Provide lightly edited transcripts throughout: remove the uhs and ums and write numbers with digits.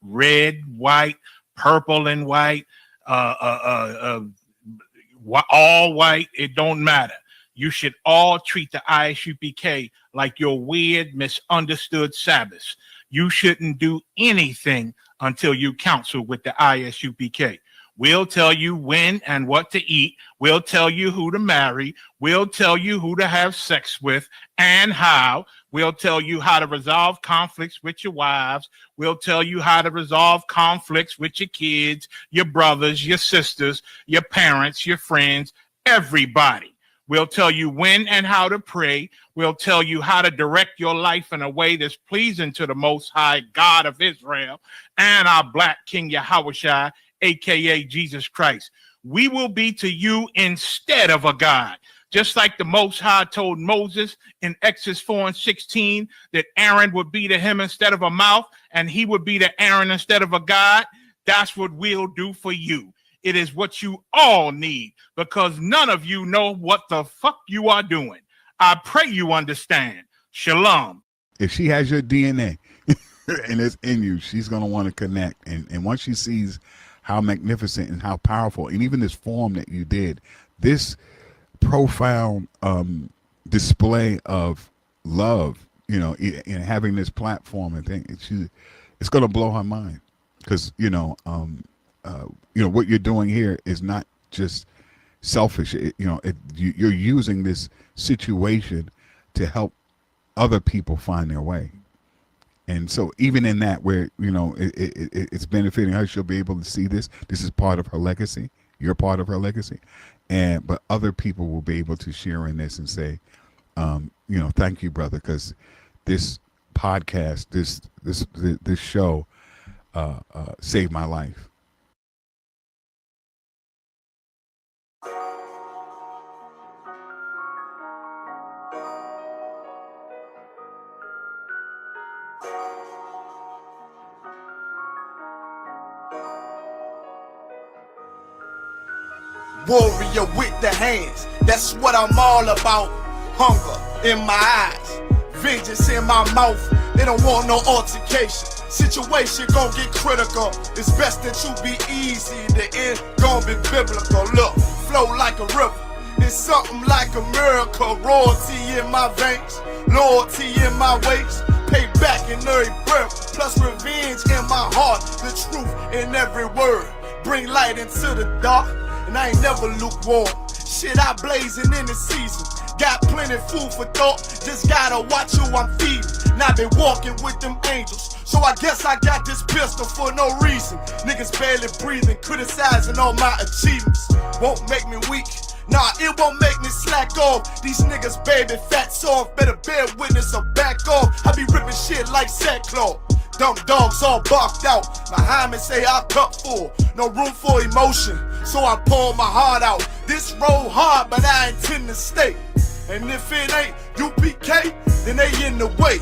red, white, purple and white, all white. It don't matter. You should all treat the ISUPK like your weird, misunderstood Sabbaths. You shouldn't do anything until you counsel with the ISUPK. We'll tell you when and what to eat. We'll tell you who to marry. We'll tell you who to have sex with and how. We'll tell you how to resolve conflicts with your wives. We'll tell you how to resolve conflicts with your kids, your brothers, your sisters, your parents, your friends, everybody. We'll tell you when and how to pray. We'll tell you how to direct your life in a way that's pleasing to the Most High God of Israel and our Black King Yahushua, a.k.a. Jesus Christ. We will be to you instead of a God. Just like the Most High told Moses in Exodus 4:16 that Aaron would be to him instead of a mouth and he would be to Aaron instead of a God, that's what we'll do for you. It is what you all need because none of you know what the fuck you are doing. I pray you understand. Shalom. If she has your DNA and it's in you, she's going to want to connect. And once she sees how magnificent and how powerful, and even this form that you did, this profound display of love, you know, in having this platform and thing, it's going to blow her mind because, what you're doing here is not just selfish. You're using this situation to help other people find their way. And so even in that where, it's benefiting her, she'll be able to see this. This is part of her legacy. You're part of her legacy. But other people will be able to share in this and say, thank you, brother, because this podcast, this show saved my life. Warrior with the hands, that's what I'm all about. Hunger in my eyes, vengeance in my mouth. They don't want no altercation. Situation gon' get critical. It's best that you be easy. The end gon' be biblical. Look, flow like a river. It's something like a miracle. Royalty in my veins, loyalty in my ways. Payback in every breath, plus revenge in my heart. The truth in every word. Bring light into the dark. And I ain't never lukewarm. Shit, I blazing in the season. Got plenty food for thought. Just gotta watch who I'm feeding. And I been walking with them angels. So I guess I got this pistol for no reason. Niggas barely breathing, criticizing all my achievements. Won't make me weak. Nah, it won't make me slack off. These niggas baby fat soft. Better bear witness or back off. I be ripping shit like sackcloth. Dumb dogs all barked out. My hymen say I cup full. No room for emotion, so I pour my heart out. This road hard, but I intend to stay. And if it ain't UPK, then they in the way.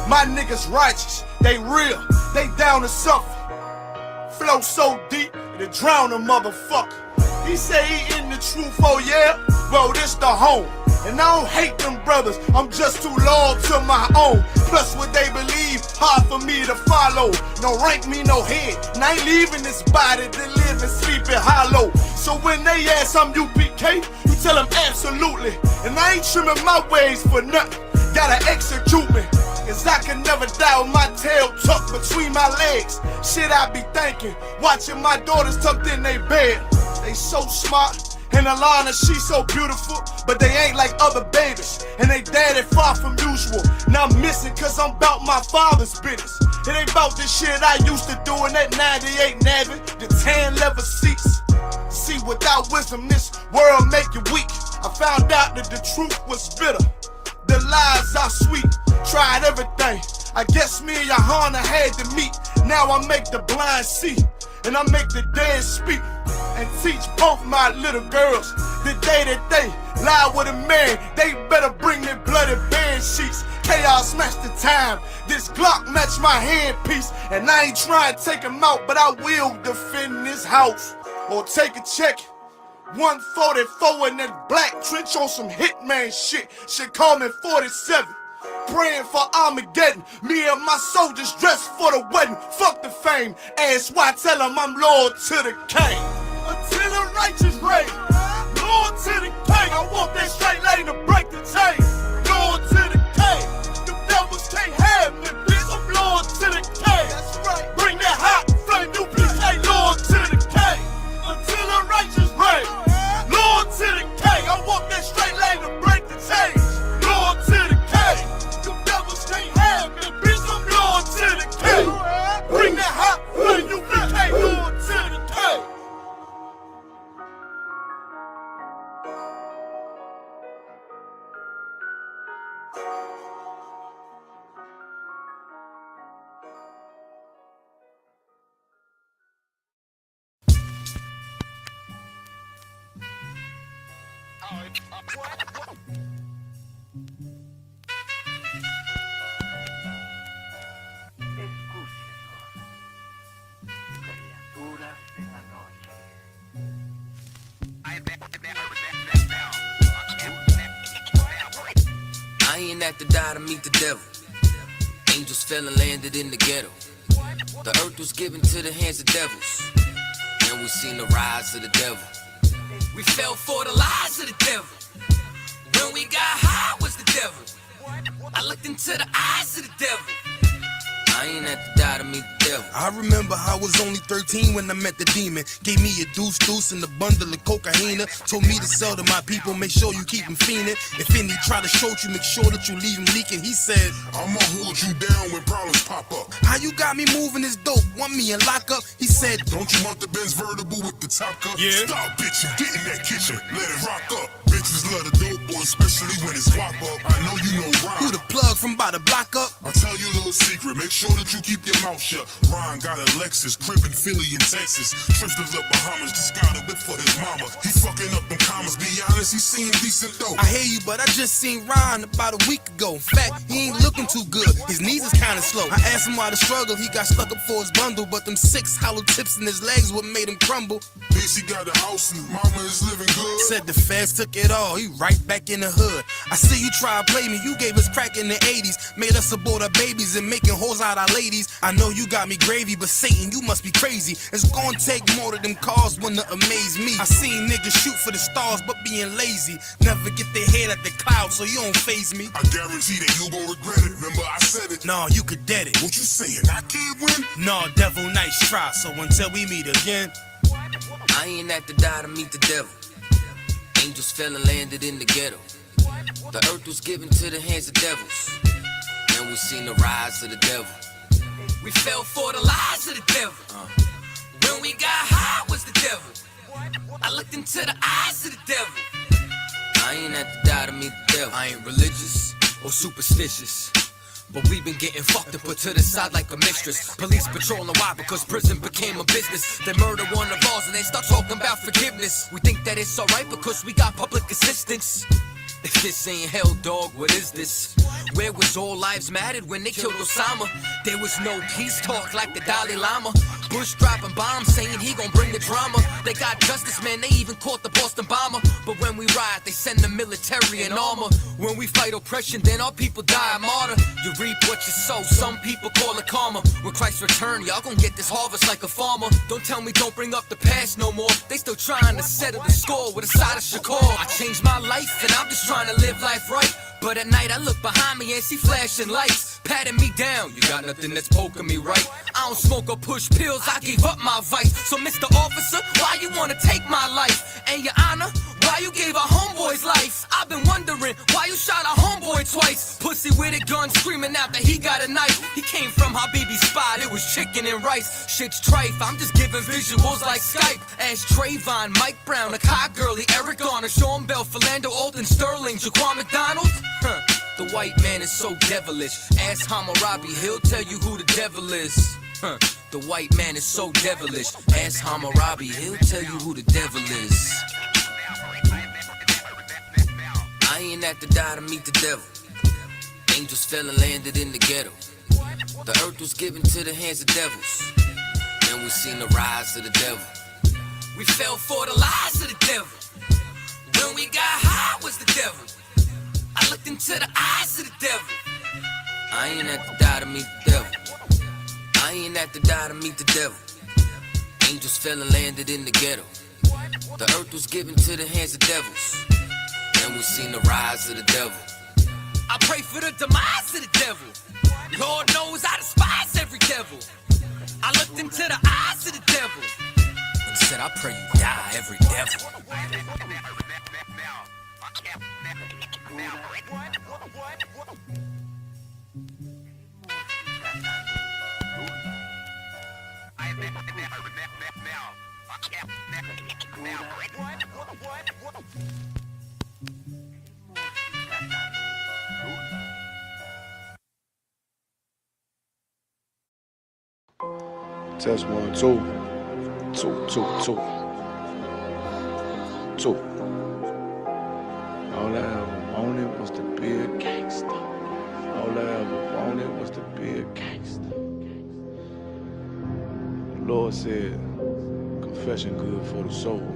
My niggas righteous, they real, they down to suffer. Flow so deep, it'll drown a motherfucker. He say he in the truth, oh yeah? Well, this the home. And I don't hate them brothers, I'm just too loyal to my own. Plus what they believe, hard for me to follow. No rank me, no head, and I ain't leaving this body to live and sleep in hollow. So when they ask I'm UPK, you tell them absolutely. And I ain't trimming my ways for nothing, gotta execute me. Cause I can never die with my tail tucked between my legs. Shit I be thinking, watching my daughters tucked in their bed. They so smart. And Alana, she's so beautiful, but they ain't like other babies. And they daddy far from usual. Now I'm missing cause I'm about my father's business. It ain't about the shit I used to do in that 98 Navy, the tan leather seats. See, without wisdom, this world make you weak. I found out that the truth was bitter. The lies are sweet. Tried everything. I guess me and Johanna had to meet. Now I make the blind see. And I make the dead speak. And teach both my little girls the day that they lie with a man, they better bring me bloody bed sheets. Chaos match the time, this Glock match my handpiece. And I ain't trying to take him out, but I will defend this house. Or take a check, 144 in that black trench on some hitman shit. Should call me 47. praying for Armageddon. Me and my soldiers dressed for the wedding. Fuck the fame. Ask why, tell them I'm loyal to the king. Until the righteous reign. Loyal to the king. I want that straight lane to break the chain. Loyal to the king. The devils can't have me, bitch. I'm loyal to the king. That's right. Bring that hot flame, you bitch. Ain't loyal to the king. Until the righteous reign. Loyal to the king. I want that straight lane to break the chain. Loyal to the king. The devils can't have me, bitch. I'm loyal to the king. Bring that hot flame, you bitch. Ain't loyal to the king. I ain't have to die to meet the devil. Angels fell and landed in the ghetto. The earth was given to the hands of devils, and we seen the rise of the devil. We fell for the lies of the devil. When we got high was the devil. I looked into the eyes of the devil. I ain't have to die to meet the devil. I remember I was only 13 when I met the demon. Gave me a deuce and a bundle of cocaine. Told me to sell to my people, make sure you keep them fiending. If any try to shoot you, make sure that you leave him leaking. He said, I'ma hold you down when problems pop up. how you got me moving this dope? Want me in lockup? He said, Don't you want the Benz vertible with the top cup? Yeah. Stop bitching, get in that kitchen, let it rock up. Bitches love the dope boy, especially when it's guap up. I know you know Ron. who the plug from by the block up? I'll tell you a little secret, make sure that you keep your mouth shut. Ron got a Lexus, crib in Philly and Texas. Trips to the Bahamas, just got a whip for his mama. He fucking up them commas, be honest, he seeing decent though. I hear you, but I just seen Ron about a week ago. In fact, he ain't looking too good. His knees is kinda slow. I asked him why the struggle. He got stuck up for his bundle, but them 6 hollow tips in his legs what made him crumble. Bitch, he got a house and mama is living good. Said the feds took it all. He right back in the hood. I see you try to play me. You gave us crack in the 80s. Made us abort our babies and making hoes out our ladies. I know you got me gravy, but Satan, you must be crazy. It's gonna take more than them cars wanna amaze me. I seen niggas shoot for the stars, but being lazy. Never get their head at the clouds, so you don't faze me. I guarantee that you gon' regret it. Remember I said it. Nah, you could dead it. What you saying? I can't win? Nah, devil, nice try. So until we meet again. I ain't have to die to meet the devil. Angels fell and landed in the ghetto. The earth was given to the hands of devils, and we seen the rise of the devil. We fell for the lies of the devil. When we got high was the devil. I looked into the eyes of the devil. I ain't have to die to meet the devil. I ain't religious or superstitious, but we been getting fucked and put to the side like a mistress. Police patrolling why? Because prison became a business. They murder one of ours and they start talking about forgiveness. We think that it's alright because we got public assistance. If this ain't hell, dog, what is this? Where was all lives mattered when they killed Osama? There was no peace talk like the Dalai Lama. Bush dropping bombs saying he gon' bring the drama. They got justice, man, they even caught the Boston bomber. But when we riot, they send the military in armor. When we fight oppression, then our people die a martyr. You reap what you sow, some people call it karma. When Christ return, y'all gon' get this harvest like a farmer. Don't tell me don't bring up the past no more. They still trying to settle the score with a side of Shakur. I changed my life and I'm just trying to live life right. But at night I look behind me and see flashing lights, patting me down. You got nothing that's poking me right. I don't smoke or push pills, I gave up my vice. So Mr. Officer, why you wanna take my life? And your honor, why you gave our homeboy's life? I've been wondering why you shot our homeboy twice. Pussy with a gun screaming out that he got a knife. He came from Habibi's spot, it was chicken and rice. Shit's trife, I'm just giving visuals like Skype. Ask Trayvon, Mike Brown, a Kai Gurley, Eric Garner, Sean Bell, Philando, Alden Sterling, Jaquan McDonald. The white man is so devilish. Ask Hammurabi, he'll tell you who the devil is. The white man is so devilish. Ask Hammurabi, he'll tell you who the devil is. I ain't have to die to meet the devil. Angels fell and landed in the ghetto. The earth was given to the hands of devils, and we seen the rise of the devil. We fell for the lies of the devil. When we got high was the devil. I looked into the eyes of the devil. I ain't have to die to meet the devil. I ain't have to die to meet the devil. Angels fell and landed in the ghetto. The earth was given to the hands of devils. And we seen the rise of the devil. I pray for the demise of the devil. Lord knows I despise every devil. I looked into the eyes of the devil and said, I pray you die, every devil. Test 1, 2. 2, 2, 2. 2. All I ever wanted was to be a gangster. All I ever wanted was to be a gangster. The Lord said, confession good for the soul.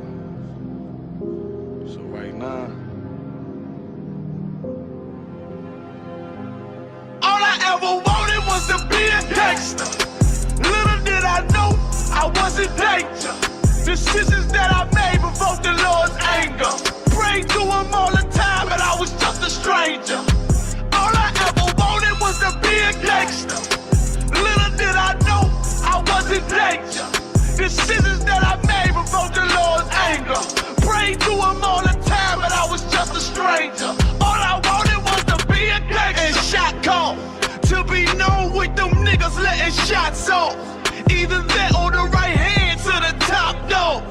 So right now, All I ever wanted was to be a gangster. Little did I know I was in danger. Decisions that I made provoked the Lord's anger. Prayed to him all the time, and I was just a stranger. All I ever wanted was to be a gangster. Little did I know I was in danger. Decisions that I made provoked the Lord's anger. Prayed to him all the time, and I was just a stranger. All I wanted was to be a gangster. And shot call to be known with them niggas letting shots off. Either that or the right hand to the top dog.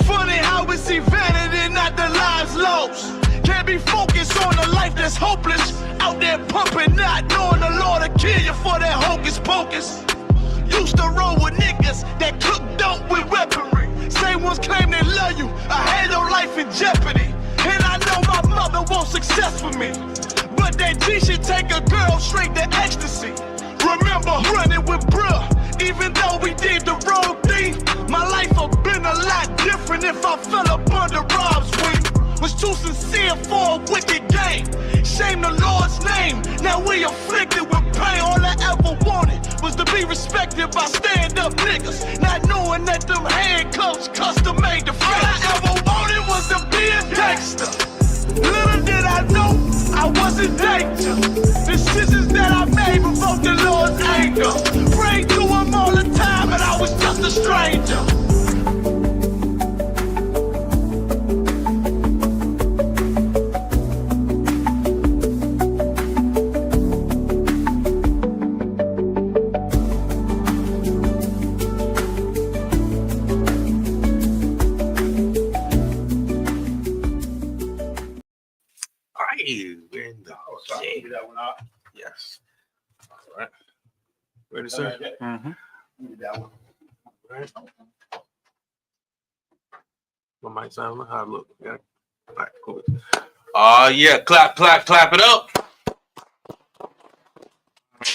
Funny how we see vanity, not the lives lost. Can't be focused on a life that's hopeless. Out there pumping, not knowing the Lord will kill you for that hocus pocus. Used to roll with niggas that cook dope with weaponry. Same ones claim they love you. I had your life in jeopardy. And I know my mother wants success for me. But that G should take a girl straight to ecstasy. Remember running with bruh, even though we did the wrong thing. My life would've been a lot different if I fell up under Rob's wing. Was too sincere for a wicked game. Shame the Lord's name. Now we afflicted with pain. All I ever wanted was to be respected by stand-up niggas. Not knowing that them handcuffs custom made the face. All I ever wanted was to be a gangster. Little did I know I was in danger. Decisions that I made provoked the Lord's anger. Prayed to him all the time, and I was just a stranger. We're in the shade. Yes. All right. Ready, sir? Right. My mic sound how it look. Yeah. All right, cool. Yeah, clap it up.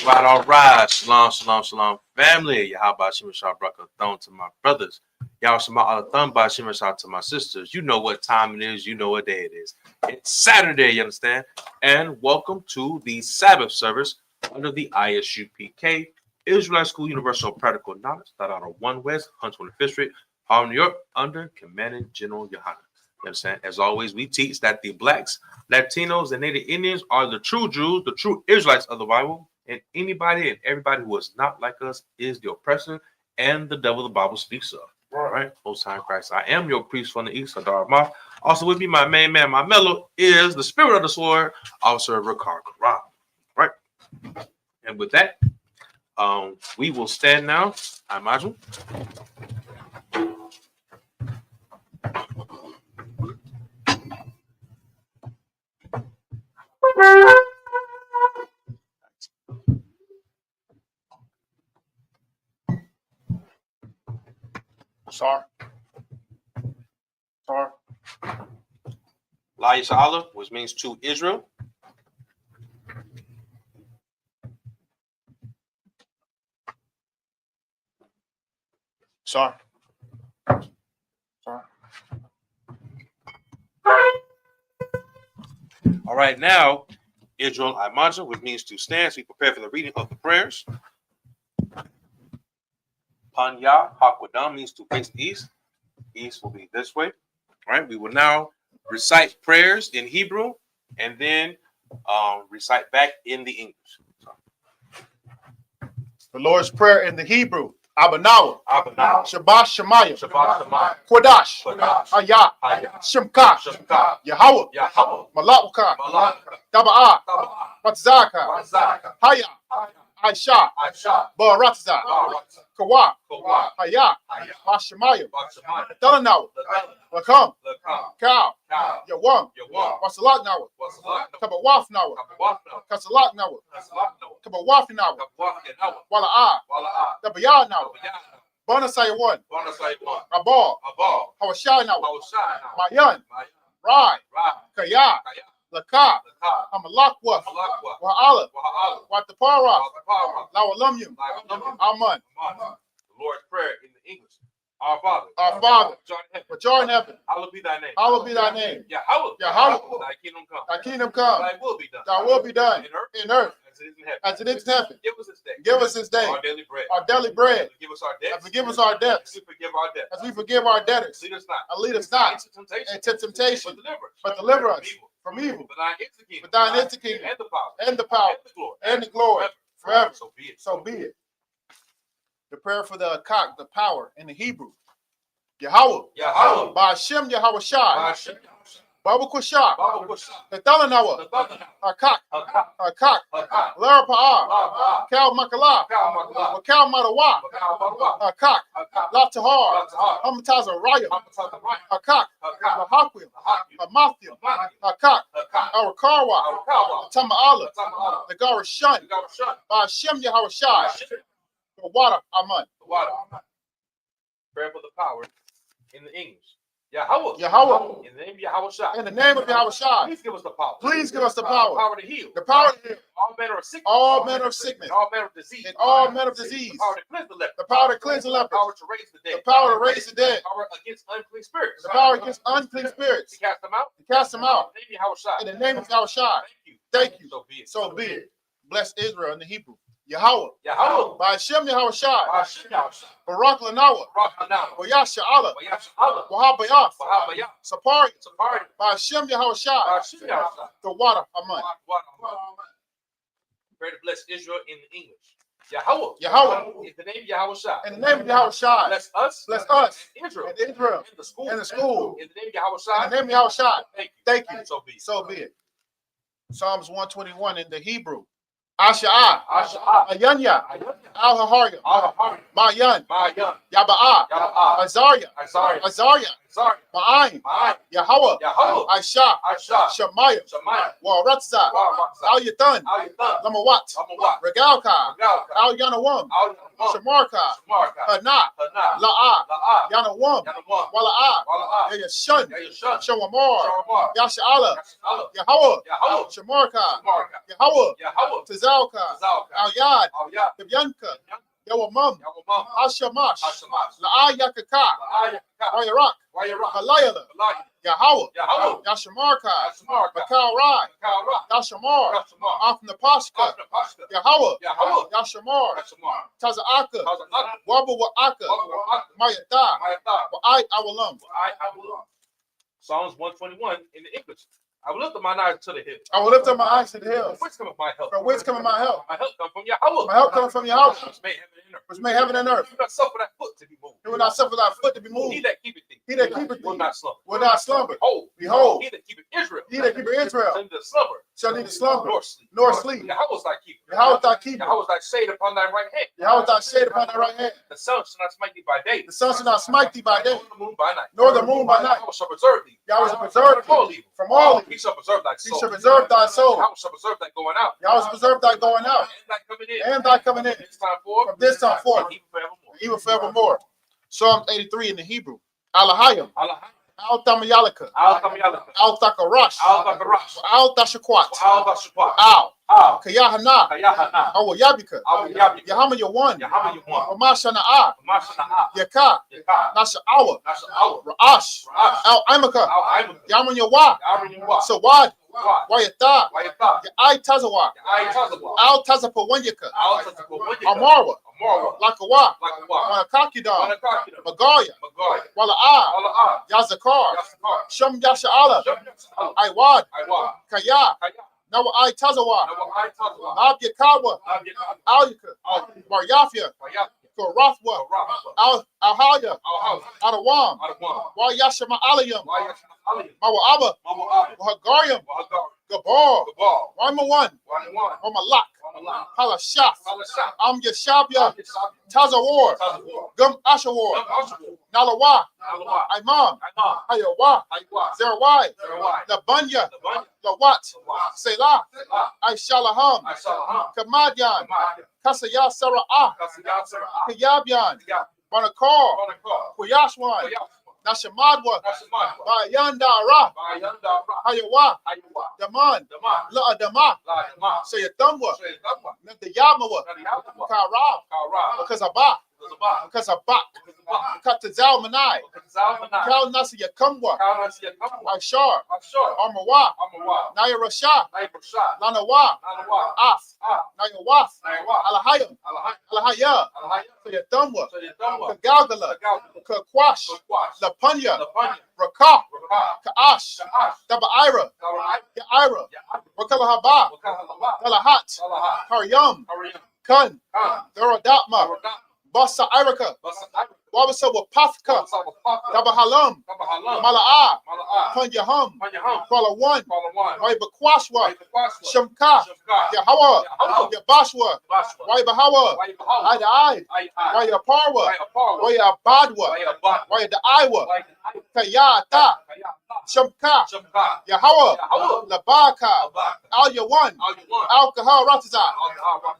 All right. Shalom, family. How about Shema Shah Braka Thon to my brothers? Y'all Shema Thon by Shema Shah to my sisters. You know what time it is, you know what day it is. It's Saturday, you understand? And welcome to the Sabbath service under the ISUPK, Israelite School Universal Practical Knowledge, that out of 1 West, 125th Street, Harlem, New York, under Commanding General Yohana. You understand? As always, we teach that the blacks, Latinos, and Native Indians are the true Jews, the true Israelites of the Bible, and anybody and everybody who is not like us is the oppressor and the devil the Bible speaks of. All right, Most High in Christ. I am your priest from the east, Hadar Moth. Also with me, my main man, my mellow, is the spirit of the sword, Officer Ricard Quran. Right. And with that, we will stand now. I imagine. Sar. La Yisa'Allah, which means to Israel. Sar. All right, now Israel Imanja, which means to stand. So we prepare for the reading of the prayers. Panya Hakwadam means to face east. East will be this way. All right. We will now recite prayers in Hebrew and then recite back in the English. The Lord's Prayer in the Hebrew. Abanawa. Abanawa. Shabbat Shemayim. Shabbat Shemayim. Kodash. Kodash. Ayah. Ayah. Shemka. Shemka. Yahweh. Yahweh. Malaka. Malaka. Taba'a. Taba'a. Batzaka. Batzaka. Haya. Haya. Aisha. Aisha. Baratza. Baratza. Kawa. Kawa. Haya. Haya. Bashemayim. Bashemayim. Dalanawa. Lakam. Lakam. Cow. Cow. Yawam. Yawam. Wasalat Nawa. Wasalat. Kabawaf Nawa. Kabawaf. Kasalat Nawa. Kasalat. Kabawaf Nawa. Kabawaf. Wala'a. Wala'a. Tabaya Nawa. Bonasai one. Bonasai one. Abal. Abal. Hawashai Nawa. Hawashai. Mayan. Mayan. Rai. Rai. Kaya. Kaya. Laka. Laka. Hamalakwa. Malakwa. Wa'ala. Wa'ala. Watapara. Watapara. Lawalumyum. Lawalumyum. Aman. Aman. The Lord's Prayer in the English. Our Father. Our Father. Which art in heaven. Which art in heaven. Hallowed be thy name. Hallowed be thy name. Yahweh. Yahweh. Thy kingdom come. Thy kingdom come. Thy will be done. Thy will be done. In earth. In earth. As it is in heaven. As it is in heaven. Give us this day. Give us this day. Our daily bread. Our daily bread. Forgive us our debts. And forgive us our As debts. we forgive our debts. As we forgive our debtors. Lead us not. And lead us not into temptation. into temptation. But deliver us. From evil. For thine is the kingdom. For thine is the kingdom. And the power. And the power. And the glory. And the glory. Forever. So be it. So be it. The prayer for the cock, the power in the Hebrew. Yahweh. Yahweh. Ba'ashem Yahweh Shai. Baba Kushah. Baba Kushah. The Thalanawa. Hakak. Hakak. Hakak. Hakak. Lara Pa'ah. Kal Makala. Makala. Wakal Madawa. Hakak. Hakak. La Tahar. La Tahar. Hamataza Raya. Hamataza Raya. Hakak. Hakak. Lahakwim. Hakim. Hamathim. Hakim. Hakak. Hakak. Arakawa. Arakawa. Tama'ala. Tama'ala. The Gara Shun. The God of Shun. Ba'ashem Yahweh Shai. The water Aman. The water. Prayer for the power in the English. Yahweh. Yahweh. In the name of Yahweh Shai. In the name of Yahweh Shai. Please give us the power. Please give us the power. The power to heal. The power to heal. All manner of sickness. All manner of sickness. And all manner of disease. And all manner of disease. The power to cleanse the leper. The power to cleanse the leper. The power to raise the dead. The power to raise the dead. The power against unclean spirits. The power against unclean spirits. To cast them out. To cast them out. In the name of Yahweh Shai. In the name of Yahweh Shai. Thank you. Thank you. So be it. So be it. Bless Israel in the Hebrew. Yahweh. Yahweh. Ba'ashem Yahweh Shai. Ba'ashem Yahweh Shai. Barak Lanawa. Barak Lanawa. Wayasha Allah. Wayasha Allah. Wahabayaf. Wahabayaf. Sapari. Sapari. Ba'ashem Yahweh Shai. Ba'ashem Yahweh Shai. The water Aman. Pray to bless Israel in English. Yahweh. Yahweh. In the name of Yahweh Shai. In the name of Yahweh Shai. Bless us. Bless us. And Israel. And Israel. In the school. In the school. In the name of Yahweh Shai. In the name of Yahweh Shai. Thank you. Thank you. So be it. So be it. Psalms 121 in the Hebrew. Asha'ah. Asha'ah. Ayanya. Al-Haharya. Al-Harim. Mayan. Mayan. Yaba'ah. Yaba'ah. Azariah. Azariah. Azariah. Azariah. Ma'ayin. Ma'ayin. Yahweh. Yahweh. Aisha. Aisha. Shemaiah. Shemaiah. Waratza. Waratza. Al-Yathan. Al-Yathan. Lamawat. Lamawat. Regalka. Regalka. Al-Yanawam. Al-Yanawam. Shamarka. Shamarka. Hana. Hana. La'ah. La'ah. Yanawam. Yanawam. Wala'ah. Wala'ah. Yashun. Yashun. Shawamar. Shawamar. Yasha'ala. Yasha'ala. Yahweh. Yahweh. Shamarka. Shamarka. Yahweh. Yahweh. Tazalka. Tazalka. Al-Yad. Al-Yad. Yabyanka. Yawamam. Yawamam. Hashamash. Hashamash. La'ah Yakaka. La'ah Yakaka. Wayarak. Wayarak. Halayala. Halayala. Yahweh. Yahweh. Yashamarka. Yashamarka. Bakal Rai. Kalra. Yashamar. Yashamar. Afna Pashka. Pashka. Yahweh. Yahweh. Yashamar. Yashamar. Taza'aka. Taza'aka. Wabu Wa'aka. Mayata. Mayata. Wa'ai Awalam. I will. Psalms 121 in the English. I will lift up my eyes to the hills. I will lift up my eyes to the hills. Whence cometh my help? From whence cometh my help? My help comes from Yahweh. My help cometh from Yahweh, Which made heaven and earth. which made heaven and earth. Do not suffer thy foot to be moved. He will not suffer thy foot to be He moved. that keepeth thee. He that keepeth will thee not slumber. will not slumber. Behold, he that keepeth Israel. He that keepeth Israel shall neither slumber shall neither slumber nor sleep. nor sleep. Yahweh is thy keeper. Yahweh thy keeper. Yahweh is thy shade upon thy right hand. Yahweh thy shade upon thy right hand. The sun shall not smite thee by day. The sun shall not smite thee by day, Nor the moon by night. nor the moon by night. Yahweh shall preserve thee. Yahweh shall preserve from all thee evil. from all evil. He shall preserve thy He soul. shall preserve thy soul. Yahweh shall preserve thy going out. Yahweh shall preserve thy going out And thy coming in. and thy coming in From this time forth. from this time forth, and even forevermore. even forevermore. Psalms 83 in the Hebrew. Alahayim. Allah. Al-Tamayalaka. Al-Kamiyalaka. Al-Takarash. Al-Bakarash. Al-Tashakwat. Al-Bashapah. Al. Al. Kayahana. Kayahana. Awayabika. Al-Yabi. Yahama Yawan. Yahama Yawan. Amashana'a. Mashana'a. Yaka. Yaka. Nasha'awa. Nasha'awa. Ra'ash. Ra'ash. Al-Imaka. Al-Aimaka. Yaman Yawa. Yarin Yawa. Sawad. Why? Why you thought? Why you thought? Your eye tazawa. I ain't talking about. Al tazapo wanyaka. I'll touch the one. Amarwa. Amorwa. Lakawa. Like a what? Wana kakidon. Wanna cocky them. Magaya. Magoya. Wala ah. All the ah. Yazakar. That's the car. Shum yasha ala. Jump, jump. Iwad. I walk. Kaya. Kaya. Nawa eye tazawa. Now what I talk about. Abya kawa. I'll get out. Alyaka. Maryafia. Why Rathwa. y'all? Alhaya. Our house. Adawam. Out of one. Why yashama alayam. Why y'all? Mawa abba. Mama out. Wahagariam. Well, I got Gabor. the ball. Why ma one. 1-1. Wamalak. On the line. Hala shaf. All the shot. Am Yashabya. Get shot. Tazawar. Tell the war. Gum Ashawar. Come out. Nalawa. Now what? Imam. I know. Hayawa. I walk. Zerawai. There why? The Bunya. The bunny. Lawat. The what? Selah. Ah, Aishalaham. I saw huh? Kamadyan. Come on. Kasaya Sara'ah. That's the answer. Ah, Kayabyan. yeah. Banakar. On the car. Kuyashwan. Oh, yeah. Nashamadwa. That's the man. Bayandara. By yonder rock. Hayawa. How you walk? Daman. The man. La Adama. Like the man. Sayathamwa. Say that one. The Yamawa. Now the other one. Karab. Call Rob. Because Abba. There's a bar. Because Abba. There's a bar. Katazal Manai. Because I'm not. Kal Nasi Yakumwa. Count on your number. Aishar. I'm sure. Armawa. I'm a wild. Naya Rasha. Neighbor shot. Lanawa. Not a wild. Af. Ah. Naya Waf. Now what? Alahayam. Alahaya. Alahaya. Sayathamwa. So you done what? Kagalgala. Look out. Kakwash. Look watch. La Punya. The bunny. Raka. Rakah. Kaash. Shahash. Daba Ira. Alright. Yaira. Yeah. Wakala Haba. What kind of lava? Dalahat. Alaha. Karyam. Hurry up. Kun. Come. Daradatma. Aradat. Basa Iraka. Bust a diamond. Wabasa Wapafka. Bust a pop. Daba Halam. Come on, how long? Mala'a. Mala'a. Punya Hum. On your home. Kwala One. Call him one. Waiba Kwashwa. Why you watch what? Shamka. Shamka. Yahawa. Yahawa. Yabashwa. Bashwa. Waiba Hawa. Why you behold? Ida Ide. Why Waya Parwa. Why a power? Waya Badwa. Why a bot? Waya the Iwa. Why the Kayata. Shamka. Shamka. Yahawa. Yahawa. Labaka. Abak. Al Yawan. All you want. Alcohol Rataza. All you want.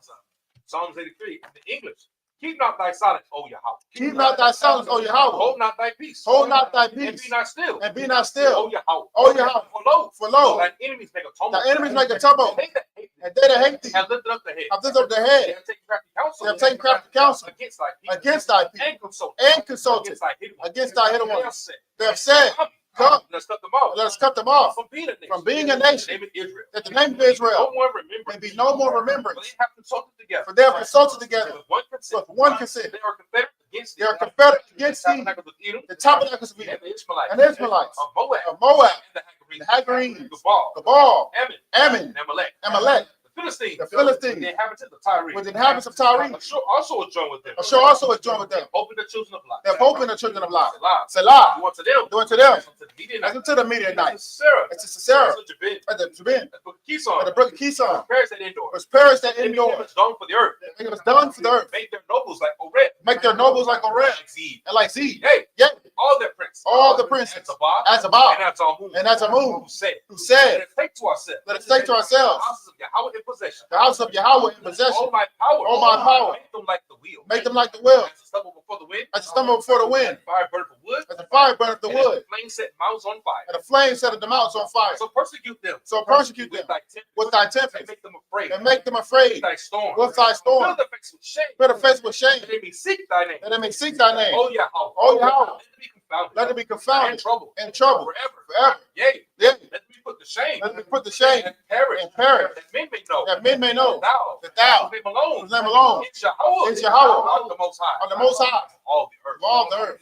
Psalms 83. The English. Keep not thy silence, O Yahweh. Keep not thy silence, O Yahweh. Hold not thy peace. Hold not thy And peace. be not still. And be not still. O Yahweh. O Yahweh. For lo. For lo. Thine enemies make a tumult. The enemies make a tumult. And they that hate thee And they that hate thee have lifted up the head. have lifted up their They head have taken crafty counsel. They have taken crafty counsel against thy people. against thy people And consulted. and consulted Against thy hidden ones. against thy hidden They have ones. said. They have said, Come, Let's cut them off. let us cut them off From being a nation. from being a nation, Name it Israel. that the name of No Israel more remembrance. may be no more For remembrance. they have consulted together. For they have consulted together With one consent. with one consent. They are confederate against They are confederate against the thee, tabernacles of Edom, the tabernacles of and Edom, the Ishmaelites, and the Ishmaelites, of Moab, of Moab, and the Hagarenes, Gabal, Gabal, Ammon, Ammon, and Amalek. Amalek, The Philistines, the Philistines, the inhabitants of Tyre, with the inhabitants of Tyre. Ashur also was joined with them. Ashur also is joined with them. Hoping the children of Lot. They're hoping the children of Lot. Selah. Selah, You want to them. doing to them, To the Midianites. as unto the Midianites, Sarah. as to Sarah, To Jabin. at the Jabin, At the book of Kison. at the brook of Kison, Prayers that endure. was perished that They indoor. became as done for the earth. It was done for the earth. Made their nobles like Oreb. Make their nobles like Oreb Like Zeb. and like Z. Hey, Yeah, all their princes. all the princes, And Zabah. as above, And that's all and as a moon, Who said, who said, let us take to ourselves. let us take to ourselves The houses of Yahweh in possession. the house of Yahweh in possession. All my power. All my power. Make them like the wheel. Make them like the will, As a stubble before the wind. as a stumble before the wind, As fire burning for wood. as the fire burneth the And as wood, flame set mountains on fire. and the flame set the mountains on fire. So persecute them. So persecute them with thy tempest. with thy And tempest, make them afraid. and make them With afraid thy storm. with thy storm. Fill their face with shame. Fill the face with shame, That they may seek thy name. that they may seek thy name. Oh Yahweh. Oh, Yahweh. Let them be confounded. Let them be In confounded trouble. in trouble Forever. forever. Yea. Yeah, Let them be put to shame. let them be put to shame And perish. and perish, That men may know. that men may know That that thou, whose name alone. whose name alone, It's Yahweh. is Yahweh. Of the Most High. of the Most High, All the earth. of all the earth.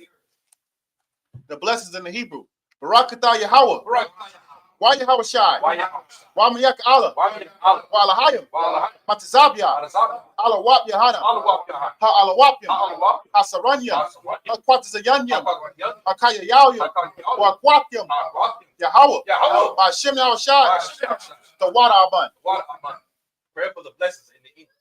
The blessings in the Hebrew. Barakatah Yahweh. Right. Why Yahweh Shai? Why Yahweh? Why Mayak Allah? Why Yahweh? Why Alahayim? Why Matazabia. Yahweh? Allah Wap Yahana. Allah Yahweh. Ha Alawapim. Allah Ha Saranyam. Yahweh. Ha Quatazayanyam. Yahweh. Ha Kaya Yawyam. Wa Quatyam. Yahweh. Yahweh. By Shem Yahweh Shai. The water Aban. Prayer for the blessings in the English.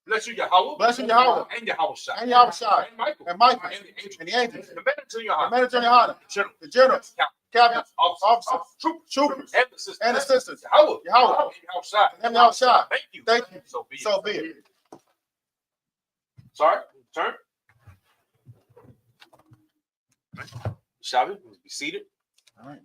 Bless you, Yahweh. Bless you, Yahweh. And Yahweh Shai. And Yahweh Shai. And Michael. And Michael. And the angels. And the angels. The Mediterranean The High. Mediterranean Hana. General. The generals. Cabinet. Officers. Officers. Troopers. And the sisters. And the sisters. Yahweh. Yahweh. And Yahweh Shai. And Yahweh Shai. Thank you. Thank you. So be it. So be it. Sorry. Turn. Shabby, be seated. All right.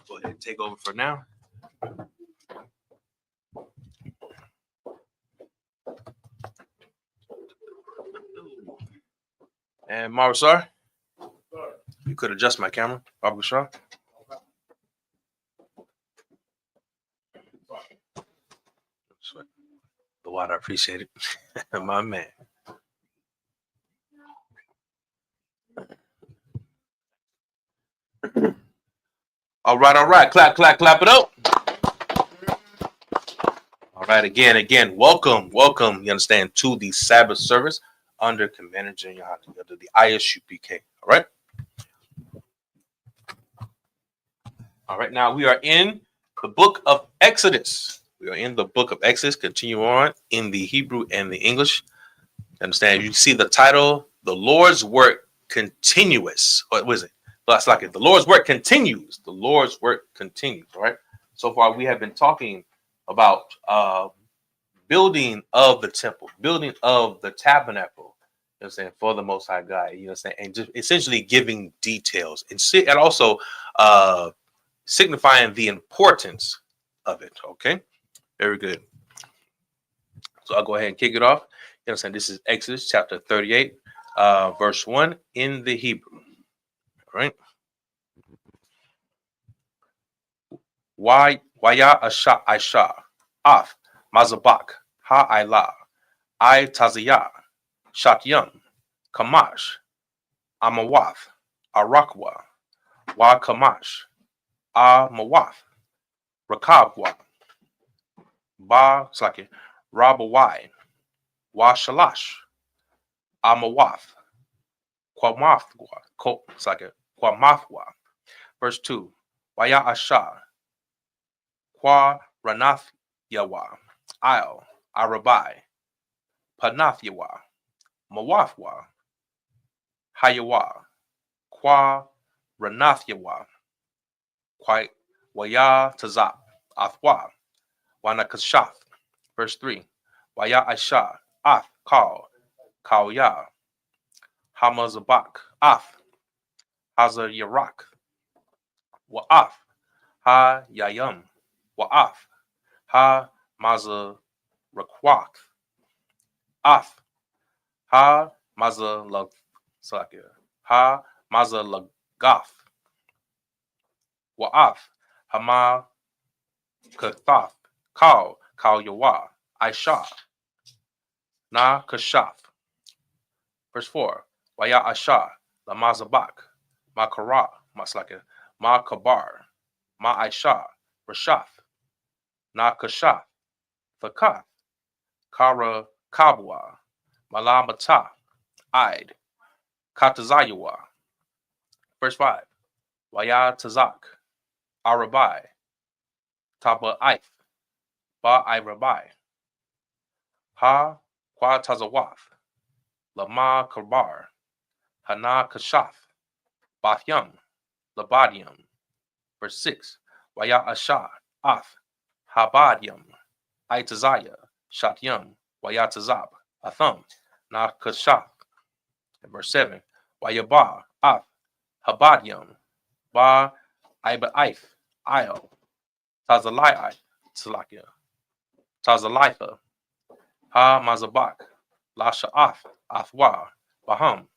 Go ahead and take over for now. And Marusar, you could adjust my camera. Baba Shah. The water, I appreciate it. My man. All right. Clap it up. All right, again, welcome. You understand, to the Sabbath service under Commander General under the ISUPK. All right. Now we are in the book of Exodus. Continue on in the Hebrew and the English. Understand? You see the title, "The Lord's Work Continuous." What was it? That's like it. The Lord's work continues. The Lord's work continues. All right. So far, we have been talking about building of the temple, building of the tabernacle. You know what I'm saying, for the Most High God. You know what I'm saying, and just essentially giving details and also signifying the importance of it. Okay, very good. So I'll go ahead and kick it off. You know what I'm saying? This is Exodus chapter 38, verse 1 in the Hebrew. All right. Waya Aisha Af Mazabak Ha Ila I Taziyah Shatyam Kamash Amawath Arakwa Wa Kamash Amawath Rakabwa Ba Sake Rabawai Wa Shalash Amawath Kwamathwa. Verse 2. Waya Asha Kwa Ranath Yawa I'll Arabai Panathyawa Mawathwa Hayawa Kwa Ranathyawa Kwa Waya Tazap Athwa Wanakashath. Verse 3. Waya Aisha Ath Kauya Hamazabak Ath Hazar Yarak Wa'af Ha Yayam Wa'af Ha Maza Rakwak Af Ha Maza Lagsakia Ha Maza Lagaf Wa'af Hama Kathaf Kal Yawa Aisha Na Kashaf. Verse 4. Waya Asha Lamazabak Makara Maslaka Ma Kabar Ma Aisha Rashaf Na Kashaf Fakath Kara Kabwa Malamata Id Katazayawa. Verse 5. Waya Tazak Arabai Taba Ith Ba Irabai Ha Kwa Tazawaf Lama Kabar Hana Kashaf Bathyam Labadium. Verse 6. Waya Asha Af Habadium Itazaya Shatyam Wayatazab Atham Na Kashaf. Verse 7. Wayaba Af Habadium Ba Ibaith Io Tazalai Tzalakia Tazalitha Ha Mazabak Lasha Af Athwa Baham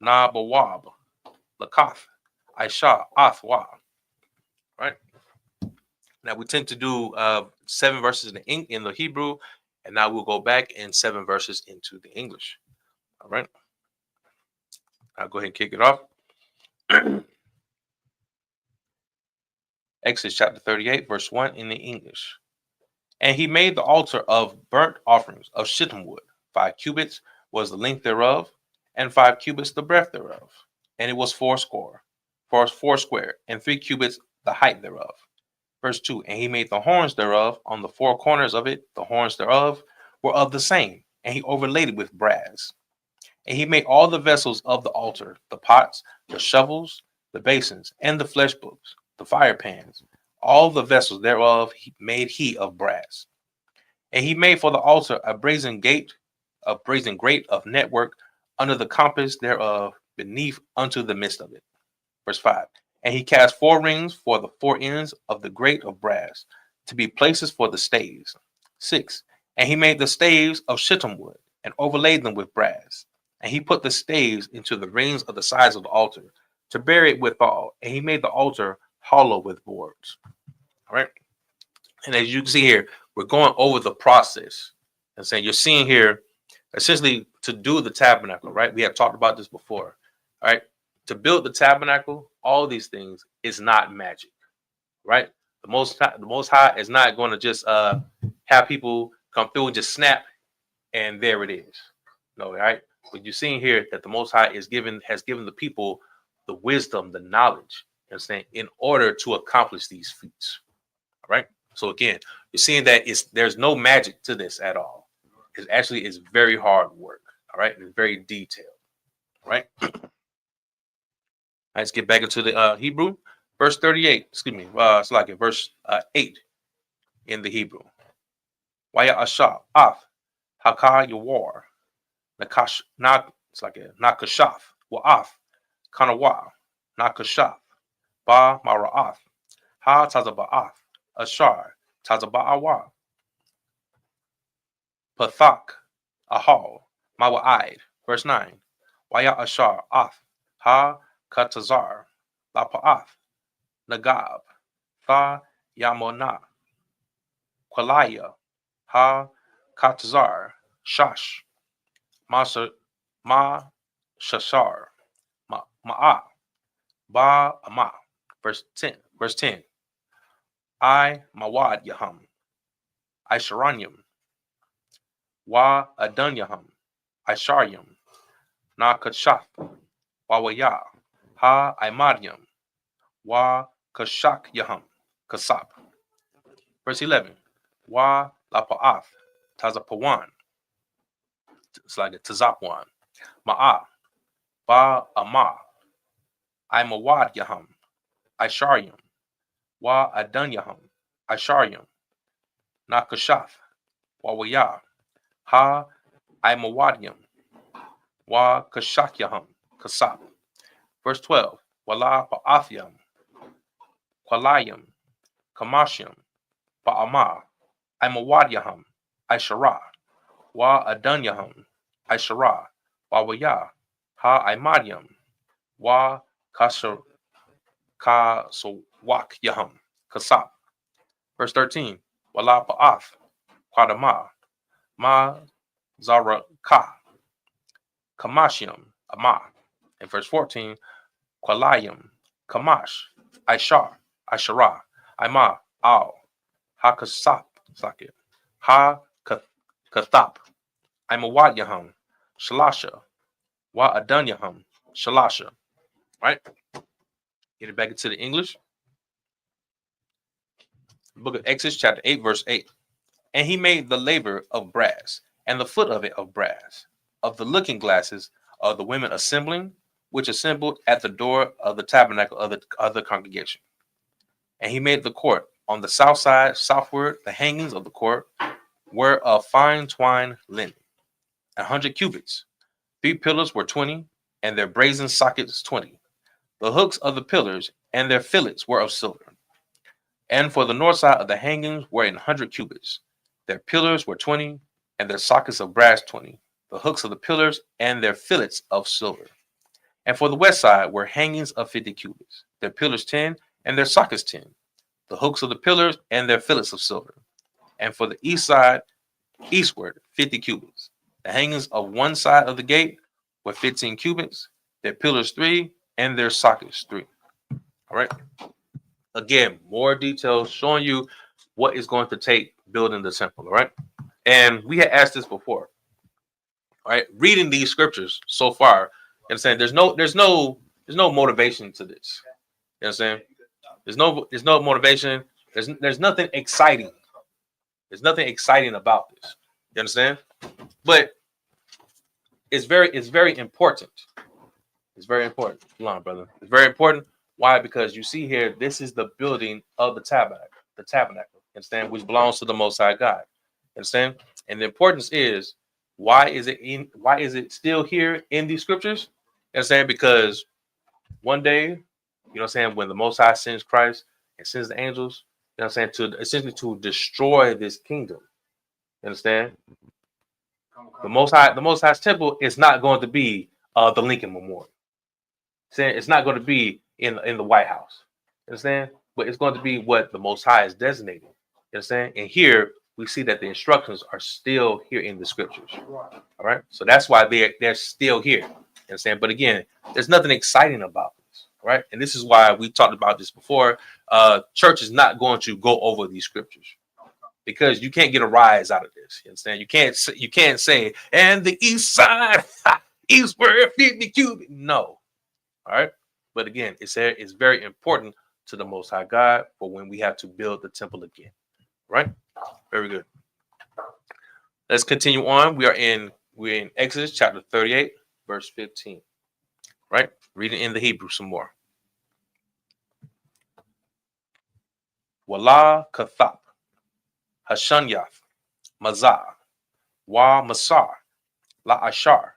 Na Bawab Lakath Aisha Athwa. Right. Now we tend to do 7 verses in the Hebrew, and now we'll go back in 7 verses into the English. All right. I'll go ahead and kick it off. Exodus chapter 38, verse 1 in the English. And he made the altar of burnt offerings of shittim wood. 5 cubits was the length thereof, and 5 cubits the breadth thereof. And it was foursquare, and 3 cubits the height thereof. Verse 2. And he made the horns thereof on the 4 corners of it. The horns thereof were of the same, and he overlaid it with brass. And he made all the vessels of the altar, the pots, the shovels, the basins, and the flesh books, the fire pans. All the vessels thereof made he of brass. And he made for the altar a brazen grate of network under the compass thereof, beneath unto the midst of it. Verse 5. And he cast 4 rings for the 4 ends of the grate of brass, to be places for the staves. 6. And he made the staves of shittim wood, and overlaid them with brass. And he put the staves into the rings of the sides of the altar to bury it withal. And he made the altar hollow with boards. All right. And as you can see here, we're going over the process. And saying you're seeing here, essentially, to do the tabernacle, right? We have talked about this before. All right. To build the tabernacle, all these things is not magic, right? The most high is not going to just have people come through and just snap and there it is. No, right? But you're seeing here that the Most High has given the people the wisdom, the knowledge, you understand, in order to accomplish these feats. All right. So again, you're seeing that there's no magic to this at all. It actually is very hard work. All right, and it's very detailed. All right. Let's get back into the Hebrew, verse 38. Excuse me. It's like in verse 8 in the Hebrew. Waya asha af hakar yawar nakash nak. It's like a nakashaf wa'af kanawa nakashaf ba mara'af ha tazaba'af ashar tazaba'awa pathak ahal mawa'id. Verse 9. Waya ashar af ha katazar lapa'af nagab fa yamona kwalaya ha katazar shash masa ma shashar ma'a ba ama. Verse 10. I mawad yaham I sharanyam wa adan yaham I sharyam na kashaf wawaya ha I maryam wa kashak yaham kasap. Verse 11. Wa lapa'af tazapawan. It's like a tazapwan. Ma'a ba ama I mawad yaham I sharyam wa adan yaham I sharyam na kashaf wawaya ha I mawadyam wa kashak yaham kasap. Verse 12. Wala ba'athyam kwalayam kamashyam ba'ama I mawadyaham I shara wa adanyaham I shara wawaya ha I madyam wa kasawak yaham kasap. Verse 13. Wala ba'ath kwadama ma zaraka kamashyam ama. And verse 14. Kwalayam kamash Aishar Aishara Ima al ha kasap ha kathap Imawad yaham shalasha wa adan yaham shalasha. Right. Get it back into the English. Book of Exodus chapter 8 verse 8. And he made the labor of brass and the foot of it of brass of the looking glasses of the women assembling, which assembled at the door of the tabernacle of the congregation. And he made the court on the south side, southward. The hangings of the court were of fine twine linen, 100 cubits. 3 pillars were 20, and their brazen sockets 20. The hooks of the pillars and their fillets were of silver. And for the north side of the hangings were 100 cubits. Their pillars were 20, and their sockets of brass 20. The hooks of the pillars and their fillets of silver. And for the west side were hangings of 50 cubits. Their pillars 10, and their sockets 10. The hooks of the pillars and their fillets of silver. And for the east side, eastward, 50 cubits. The hangings of one side of the gate were 15 cubits. Their pillars 3, and their sockets 3. All right. Again, more details showing you what is going to take building the temple. All right. And we had asked this before. All right. Reading these scriptures so far, you understand? There's no motivation to this. You understand? There's no motivation. There's nothing exciting. There's nothing exciting about this. You understand? But it's very important. It's very important. Hold on, brother. It's very important. Why? Because you see here, this is the building of the tabernacle. The tabernacle. You understand? Which belongs to the Most High God. You understand? And the importance is, why is it still here in these scriptures? You understand? Because one day, you know what I'm saying, when the Most High sends Christ and sends the angels, you know what I'm saying, to essentially to destroy this kingdom. You understand? The Most High's temple is not going to be the Lincoln Memorial. Saying it's not going to be in the White House. You understand? But it's going to be what the Most High is designated. You understand? And here we see that the instructions are still here in the scriptures. All right. So that's why they're still here. You understand? But again, there's nothing exciting about this. Right. And this is why we talked about this before. Church is not going to go over these scriptures because you can't get a rise out of this. You understand? You can't say, and the east side is where 50 cubits. No. All right. But again, it's very important to the Most High God for when we have to build the temple again. Right? Very good. Let's continue on. We're in Exodus chapter 38, verse 15. Right? Reading in the Hebrew some more. Wala kathap, hashanyath, mazah, wa masar, la ashar,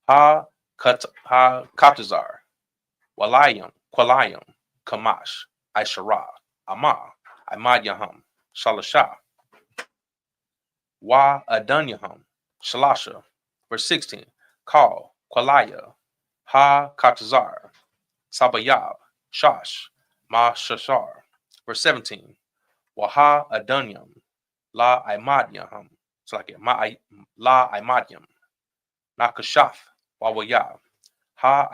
ha katazar, walayam, kwalayam, kamash, aishara, amah, Imad Yaham, Shalasha, Wa Adan Yaham, Shalasha, verse 16, Kal, Kwalaya, Ha Katazar, Sabayab, Shash, Ma Shashar, verse 17, Waha Adanyam, La Imad Yaham, it's like it, La Imadyam, Nakashaf, Wawayab, Ha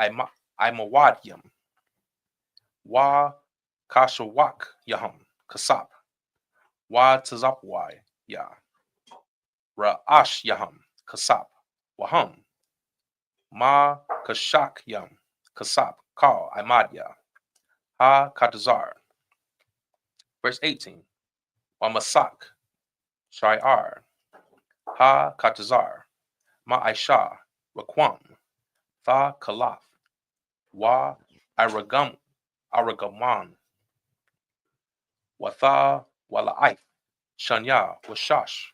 Imawadyam, Wa Kashawak Yaham, Kasap, Wa Tazapwai Ya, Ra'ash Yaham, Kasap, Waham, Ma Kashak Yam, Kasap, Kal, Imadya, Ha Katazar. Verse 18, Wa Masak, Shai'ar, Ha Katazar, Ma Aisha, Raquam, Tha Kalaf, Wa Aragaman, Watha Wala'if, Shanya, Washash,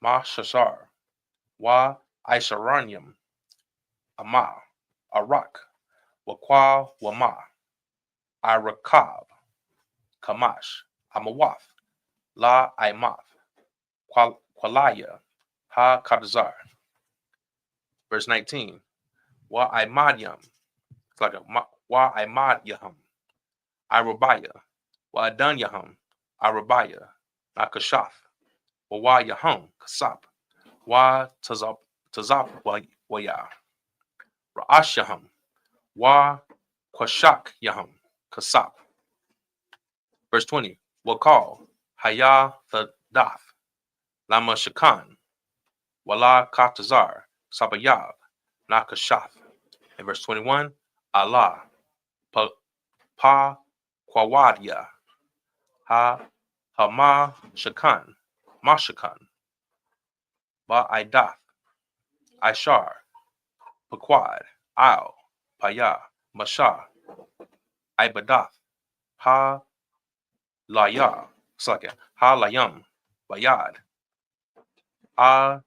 Ma Shashar, Wa Aisharanyam, Ama, Arak, Wakwa Wama, Irakab, Kamash, Amawath, La Imath, Kwalaya, Ha Kadazar. Verse 19, Wa Imadyam, it's like a Wa Imadyaham, Irabaya, Wa Adanyaham, Irabaya, Nakashath, Wa Yaham, Kasap, Wa Tazap Waya, Ra'ashaham, Wa Kwashak Yaham, Kasap. Verse 20, Wakal, Haya Thadath, Lama Shakan, Wala Katazar, Sabayab, Nakashath. And verse 21, Allah, Pa Kwawadya, Ha Hama Shakan, Mashakan, Ba Idath, Ishar, Paquad, Al, Paya, Masha, Ibadath, Ha Laya, Second, Ha Layam, Bayad, A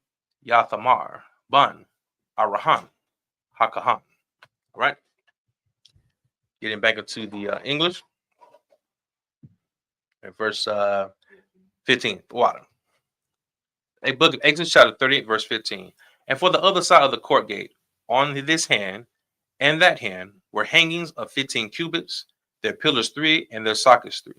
Yathamar, Bun, Arahan, Hakahan. All right. Getting back into the English. And verse 15. Water. A book of Exodus chapter 38, verse 15. And for the other side of the court gate, on this hand and that hand, were hangings of 15 cubits, their pillars 3 and their sockets 3.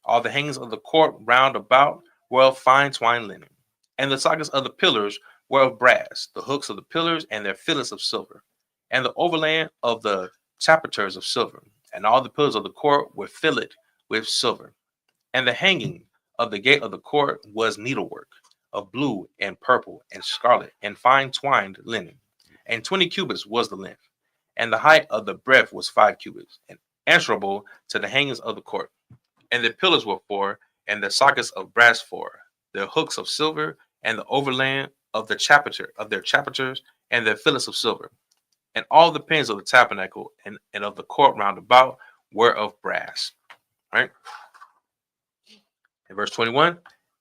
All the hangings of the court round about were of fine twined linen, and the sockets of the pillars were of brass, the hooks of the pillars and their fillets of silver, and the overland of the chapiters of silver, and all the pillars of the court were filleted with silver. And the hanging of the gate of the court was needlework of blue and purple and scarlet and fine twined linen, and 20 cubits was the length, and the height of the breadth was 5 cubits, and answerable to the hangings of the court. And the pillars were 4, and the sockets of brass 4, their hooks of silver, and the overland of their chapiters, and their fillets of silver. And all the pins of the tabernacle and of the court round about were of brass. Right? In verse 21,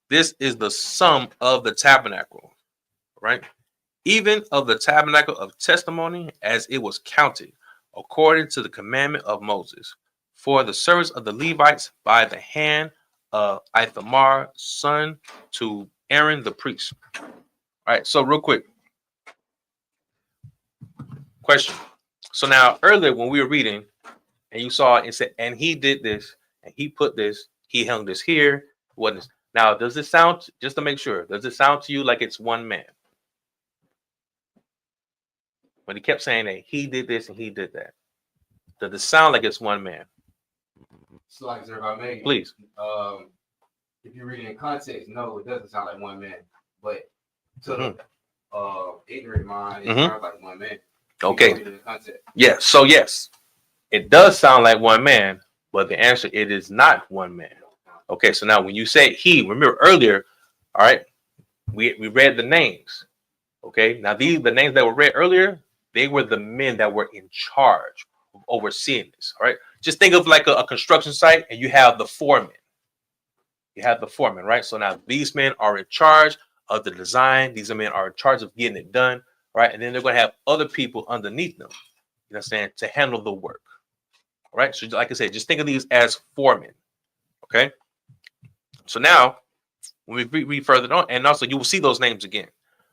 this is the sum of the tabernacle, right? Even of the tabernacle of testimony, as it was counted, according to the commandment of Moses, for the service of the Levites by the hand of Ithamar, son to Aaron the priest. All right. So real quick question. So now earlier when we were reading and you saw it said, and he did this and he put this, he hung this here. What is now? Does it sound, just to make sure, does it sound to you like it's one man? When he kept saying that he did this and he did that, does it sound like it's one man? So like everybody made. Please. If you read it in context, no, it doesn't sound like one man. But to the ignorant mind, it sounds like one man. Okay. Yeah. So yes, it does sound like one man, but the answer, it is not one man. Okay. So now when you say he, remember earlier, all right, we read the names. Okay. Now the names that were read earlier, they were the men that were in charge of overseeing this. All right. Just think of like a construction site and you have the foreman. You have the foreman, right? So now these men are in charge of the design. These men are in charge of getting it done, right? And then they're going to have other people underneath them, you know what I'm saying, to handle the work, right? So like I said, just think of these as foremen, okay? So now when we read further on, and also you will see those names again,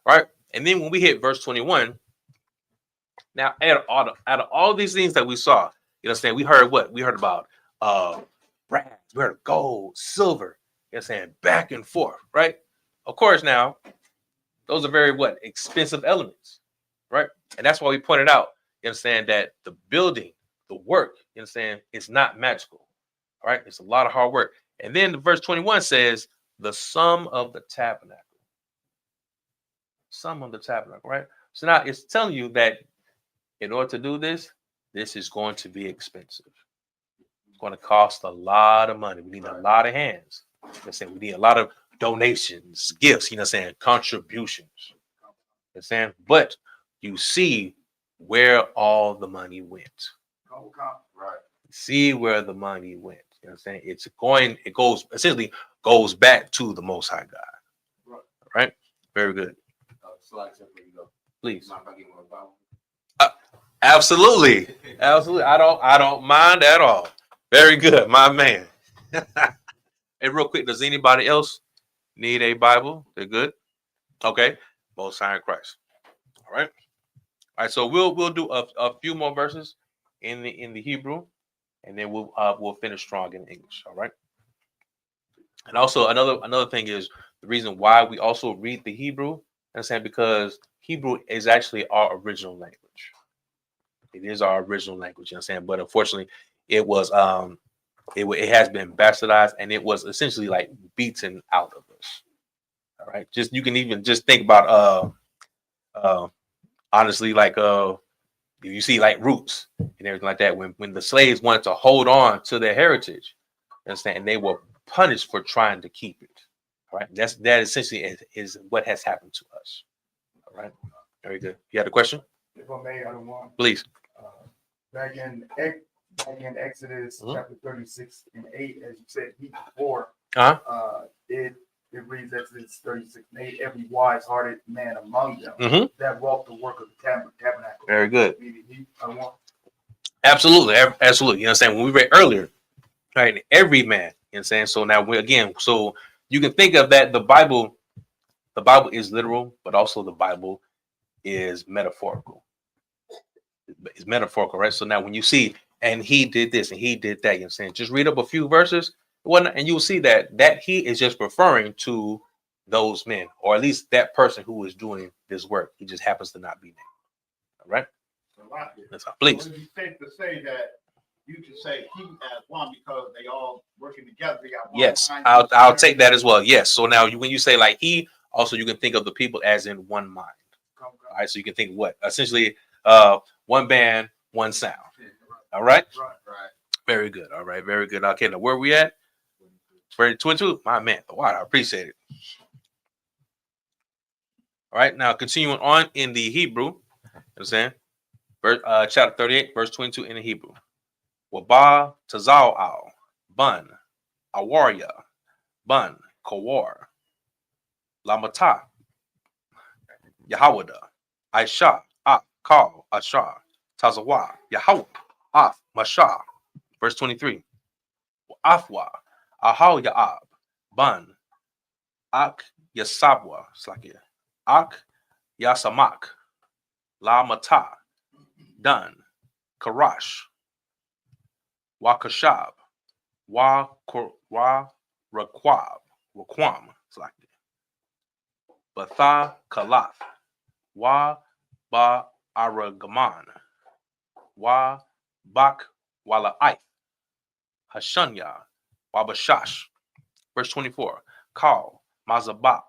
right? And then when we hit verse 21, now out of all these things that we saw, you know what I'm saying, we heard what? We heard about brass, we heard gold, silver, you know what I'm saying, back and forth, right? Of course, now, those are very expensive elements, right? And that's why we pointed out, you know what I'm saying, that the building, the work, you know what I'm saying, is not magical, all right? It's a lot of hard work. And then the verse 21 says, the sum of the tabernacle. Sum of the tabernacle, right? So now it's telling you that in order to do this, this is going to be expensive. It's going to cost a lot of money. We need a lot of hands. You know what I'm saying? We need a lot of donations, gifts, you know what I'm saying, contributions. You know what I'm saying? But you see where all the money went. Right. See where the money went. You know what I'm saying? It goes back to the Most High God. Right? Very good. So like where you go. Please. Mind if I get more Bible? Absolutely. Absolutely. I don't mind at all. Very good, my man. And real quick, does anybody else need a Bible? They're good. Okay. Most High in Christ. All right. All right. So we'll do a few more verses in the Hebrew, and then we'll finish strong in English. All right. And also another thing is the reason why we also read the Hebrew. I'm saying because Hebrew is actually our original language. It is our original language. You know what I'm saying? But unfortunately, it was it has been bastardized and it was essentially like beaten out of us. All right. Just you can even just think about honestly, like you see like roots and everything like that. When the slaves wanted to hold on to their heritage, you understand, and they were punished for trying to keep it. All right. That essentially is what has happened to us. All right. Very good. You had a question? If I may, I don't want. Please. Back in Exodus chapter 36 and 8, as you said before, it reads Exodus 36 and 8, every wise-hearted man among them that wrought the work of the tabernacle. Very good. I want. Absolutely. Absolutely. You know what I'm saying? When we read earlier, right? Every man, you know what I'm saying? So now so you can think of that the Bible is literal, but also the Bible is metaphorical. It's metaphorical, right? So now when you see, and he did this and he did that, you know what I'm saying? Just read up a few verses, and you'll see that he is just referring to those men, or at least that person who is doing this work. He just happens to not be named. All right? That's all. Please. So it's safe to say that you can say he as one because they all working together. They got one yes, mind, I'll take that as well. Yes. So now when you say like he, also you can think of the people as in one mind. All right. So you can think what? Essentially, one band, one sound. All right. Right. Very good. All right. Very good. Okay. Now where are we at? 22. My man. Wow. I appreciate it. All right. Now continuing on in the Hebrew. You know what I'm saying? Chapter 38, verse 22 in the Hebrew. Waba Tazal al Bun Awaria Bun Kawar Lamata Yahawada Aisha Ak Kal Ashar Tazawa Yahawah Af Mashah. Verse 23. Afwa Ahal Yaab Bun Ak Yasabwa Slakia Ak Yasamak, La Mata, Dun, Karash, Wakashab, Raquab, Raquam, it's like that. Batha Kalath, Wa Ba Aragaman, Wa Bak Wala Ith, Hashunya, Wabashash. Verse 24. Kal, Mazabab,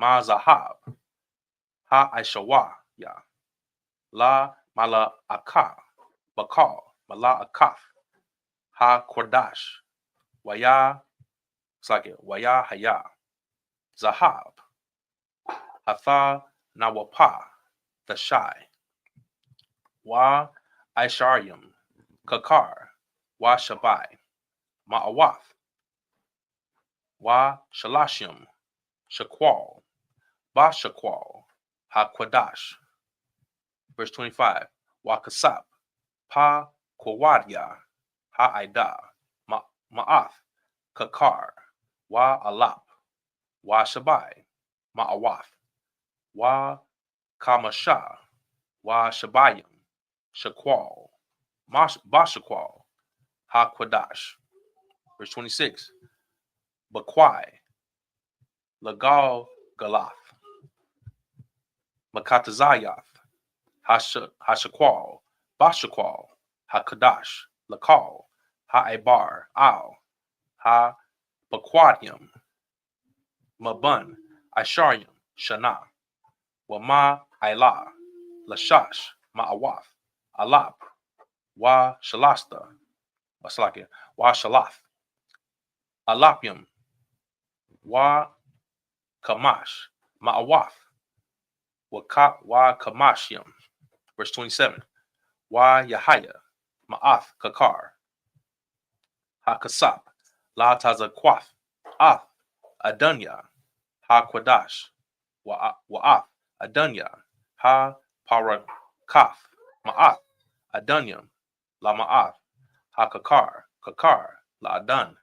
Mazahab, Ha Aishawa, Ya, La Mala Aka, Bakal, Mala Akaf, Ha Kordash, Waya, it's like it, Waya Haya, Zahab, Hatha Nawapa, the Shai, Wa Aisharyam, Kakar, Wa Shabai, Ma'awath, Wa Shalashim, Shaqual, Ba Shaqual, Ha Quadash. Verse 25. Wa Kasap, Pa Kwawadya, Ha Ida, Ma'ath, Kakar, Wa Alap, Wa Shabai, Ma'awath, Wa Kamasha, Wa Shabayim, Shaqual, Bashaqual, Ha Quadash. Verse 26. Bakwai, Lagal Galath, Makatazayath, Hashaqual, Bashaqual, Hakadash, Lakal, Ha'ebar, Al, Ha Bakwadium, Mabun, Asharyam, Shana, Wama Ilah, Lashash, Ma'awath, Alap, Wa Shalasta, Waslakia, Wa Shalath, Alapium, Wa Kamash, Ma'awath, Wa Kamashium. Verse 27. Wa Yahaya, Ma'ath, Kakar, Ha-Kasap, La Tazakwath, Ath, Adunya, Ha-Quadash, Wa'ath, Adunya, Ha-Parakaf, Ma'ath, Adunyam, La Ma'ath, Ha-Kakar, Kakar, La Adun.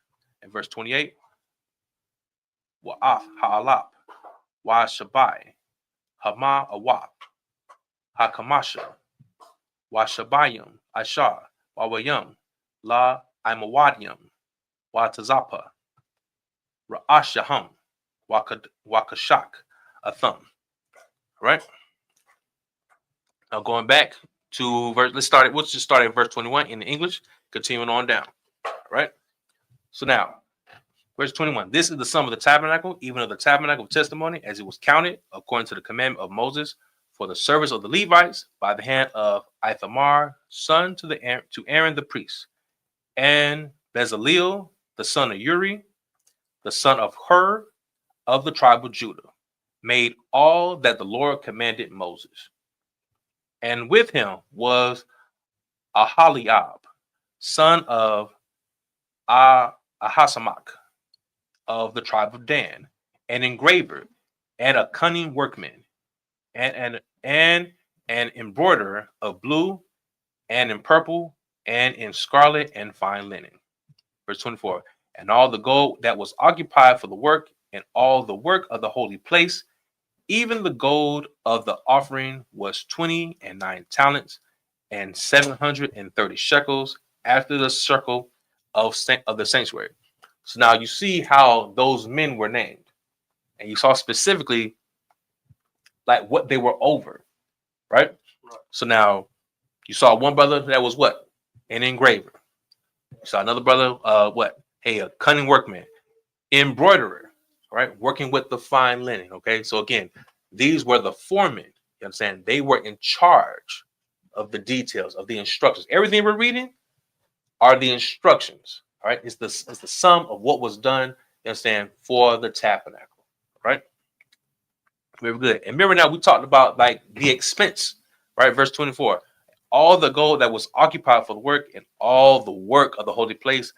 In verse 28, Wa'ath, Ha'alap, Wa-Shabai, Hama-Awap, Ha-Kamasha, Wa-Shabayim, Ashar, Wa-Wayam, La Imawadium, Watazapa, Ra'ashaham, Wakashak, Atham. All right. Now going back to verse, we'll just start at verse 21 in English, continuing on down. All right. So now, verse 21. This is the sum of the tabernacle, even of the tabernacle of testimony, as it was counted according to the commandment of Moses for the service of the Levites by the hand of Ithamar, son to Aaron the priest, and Bezaleel, the son of Uri, the son of Hur, of the tribe of Judah, made all that the Lord commanded Moses. And with him was Ahaliab, son of Ahasamach, of the tribe of Dan, an engraver, and a cunning workman, and an embroiderer of blue, and in purple, and in scarlet, and fine linen. Verse 24. And all the gold that was occupied for the work, and all the work of the holy place, even the gold of the offering, was 29 talents, and 730 shekels, after the circle of the sanctuary. So now you see how those men were named, and you saw specifically like what they were over, right? So now you saw one brother that was what? An engraver. You saw another brother, what? Hey, a cunning workman, embroiderer, right? Working with the fine linen. Okay, so again, these were the foremen. You understand? They were in charge of the details of the instructions. Everything we're reading are the instructions. All right, it's the sum of what was done. You understand, for the tabernacle, right? Very good. And remember now we talked about like the expense, right? Verse 24. All the gold that was occupied for the work, and all the work of the holy place,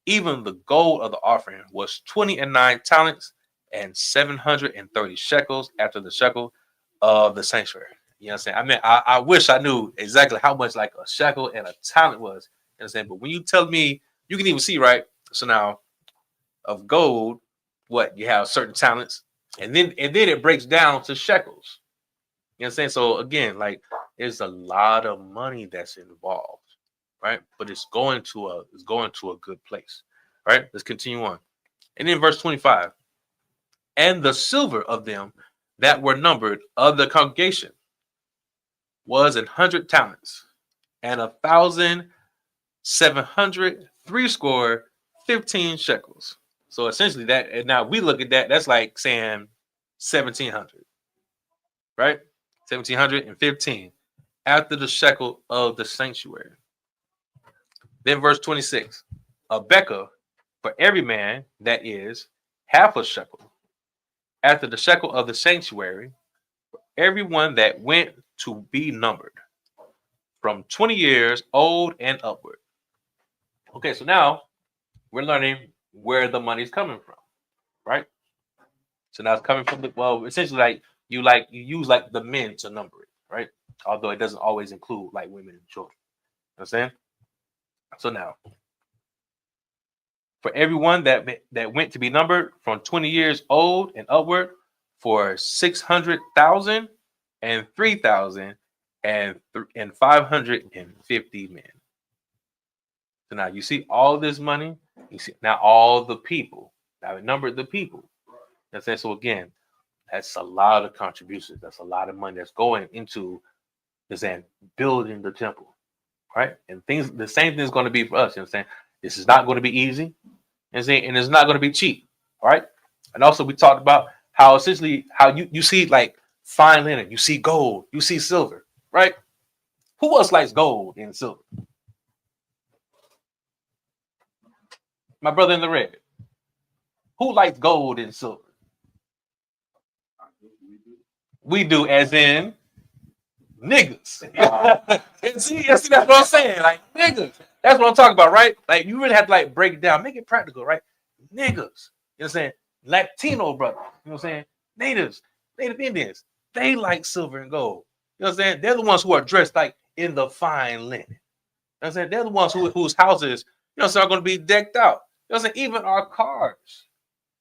even the gold of the offering, was 29 talents and 730 shekels, after the shekel of the sanctuary. You know what I'm saying? I mean, I wish I knew exactly how much like a shekel and a talent was. You know what I'm saying? But when you tell me, you can even see, right? So now of gold, what you have certain talents, And then it breaks down to shekels. You know what I'm saying? So again, like there's a lot of money that's involved, right? But it's going to a good place. All right, let's continue on. And then verse 25. And the silver of them that were numbered of the congregation was 100 talents, and 1,700 threescore 15 shekels. So essentially that, and now we look at that, that's like saying 1,700, right? 1,715 after the shekel of the sanctuary. Then verse 26, a becker for every man that is half a shekel after the shekel of the sanctuary, for everyone that went to be numbered from 20 years old and upward. Okay, so now we're learning where the money's coming from, right? So now it's coming from essentially you use like the men to number it, right? Although it doesn't always include like women and children. You know what I'm saying? So now, for everyone that went to be numbered from 20 years old and upward, for 600,000 and 3,000 and 550 men. So now you see all this money. You see now all the people. Now we numbered the people. That's it. So again, that's a lot of contributions. That's a lot of money that's going into building the temple, right? And the same thing is going to be for us. You know what I'm saying? This is not going to be easy, you know what I'm saying? And it's not going to be cheap, all right? And also we talked about how essentially how you see like fine linen, you see gold, you see silver, right? Who else likes gold and silver? My brother in the red. Who likes gold and silver? We do, as in niggas. see, that's what I'm saying. Like niggas. That's what I'm talking about, right? Like you really have to like break it down, make it practical, right? Niggas. You know what I'm saying? Latino brother. You know what I'm saying? Native Indians. They like silver and gold. You know what I'm saying? They're the ones who are dressed like in the fine linen. You know what I'm saying? They're the ones whose houses, you know, are going to be decked out. You know what I'm saying? Even our cars,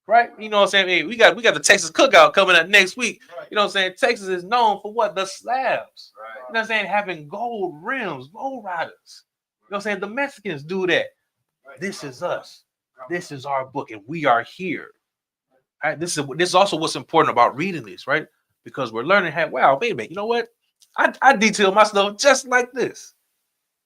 right? You know what I'm saying? Hey, we got the Texas cookout coming up next week. You know what I'm saying? Texas is known for what? The slabs. Right. You know what I'm saying? Having gold rims, gold riders. You know what I'm saying? The Mexicans do that. Right. This is us. This is our book, and we are here. All right? This is also what's important about reading this, right? Because we're learning how, wow, wait a minute, you know what? I detail my stuff just like this.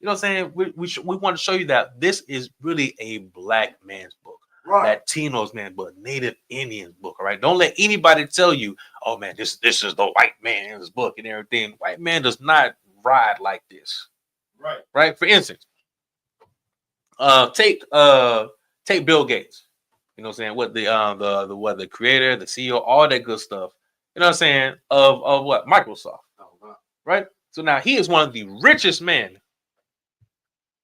You know what I'm saying? We want to show you that this is really a black man's book, right? Latino's man's book, Native Indians book. All right. Don't let anybody tell you, oh man, this is the white man's book and everything. White man does not ride like this. Right. Right. For instance, take Bill Gates. You know what I'm saying? What the creator, the CEO, all that good stuff. You know what I'm saying? Of what? Microsoft. Right. So now he is one of the richest men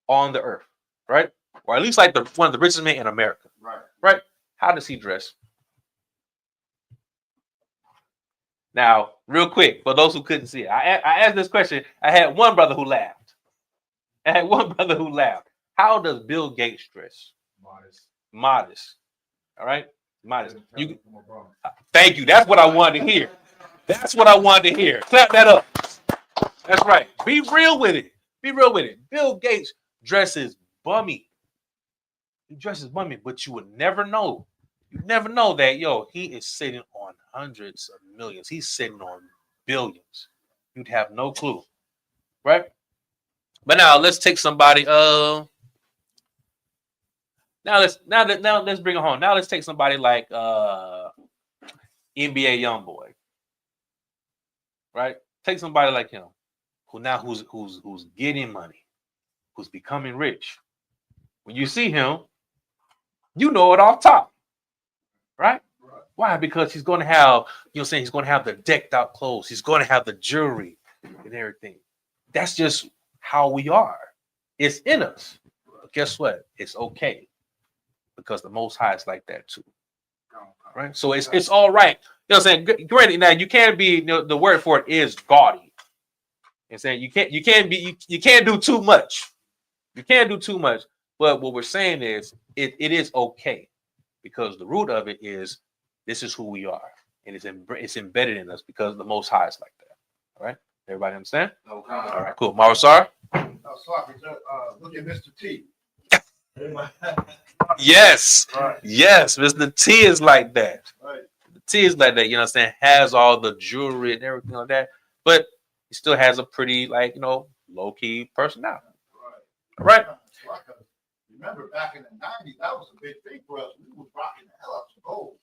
on the earth, right? Or at least like one of the richest men in America. Right. How does he dress? Now, real quick, for those who couldn't see it, I asked this question. I had one brother who laughed. How does Bill Gates dress? Modest. All right. Modest. Thank you. That's what I wanted to hear. Clap that up. That's right. Be real with it. Bill Gates dresses bummy. He dresses bummy, but you would never know. You never know that, he is sitting on hundreds of millions. He's sitting on billions. You'd have no clue. Right? But now let's take somebody. Now let's bring it home. Now let's take somebody like NBA YoungBoy. Right? Take somebody like him, who's getting money, who's becoming rich. When you see him, you know it off top, right? Why? Because he's going to have, he's going to have the decked out clothes. He's going to have the jewelry and everything. That's just how we are. It's in us. But guess what? It's okay because the Most High is like that too, right? So it's all right. You know what I'm saying? Granted, now you can't be. The word for it is gaudy. And saying you can't do too much. You can't do too much. But what we're saying is it is okay because the root of it is this is who we are. and it's embedded in us because the Most High is like that. All right, everybody understand? No All comment. right, cool. Marsar? Look at Mr. T. Yes, Right. yes. Mr. T is like that. Right. The T is like that. You know what I'm saying? Has all the jewelry and everything like that, but he still has a pretty low key personality. All right. Remember back in the 90s, that was a big thing for us. We was rocking the hell out of gold.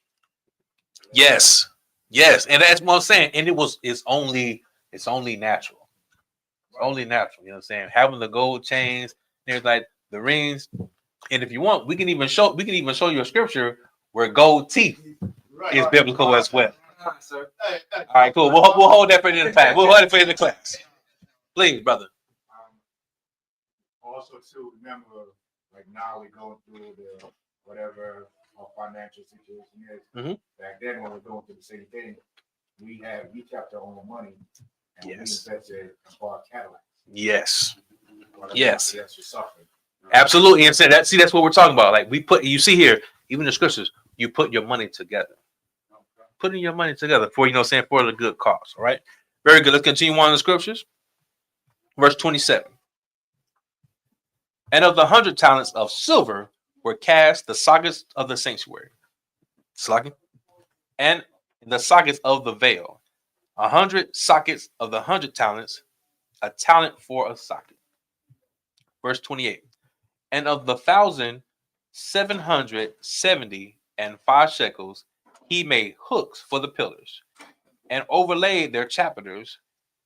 Yes, yes, and that's what I'm saying. And it's only natural. It's only natural. You know what I'm saying? Having the gold chains, there's like the rings, and if you want, we can even show you a scripture where gold teeth is biblical as well. Sir. Hey, All right, cool. We'll hold that for the class. We'll hold it for the class. Please, brother. Also, too, remember, like now we're going through the whatever our financial situation is. Mhm. Back then, when we're going through the same thing, we kept our own money and Yes. we invested in bought Cadillacs. Yes. While Yes. everybody else was suffering. Absolutely. And that's what we're talking about. Like you see here, even the scriptures, you put your money together. Putting your money together for, for the good cause. All right. Very good. Let's continue on in the scriptures. Verse 27. And of the 100 talents of silver were cast the sockets of the sanctuary. And the sockets of the veil. 100 sockets of the 100 talents, a talent for a socket. Verse 28. And of the 1,775 shekels, he made hooks for the pillars, and overlaid their chapiters,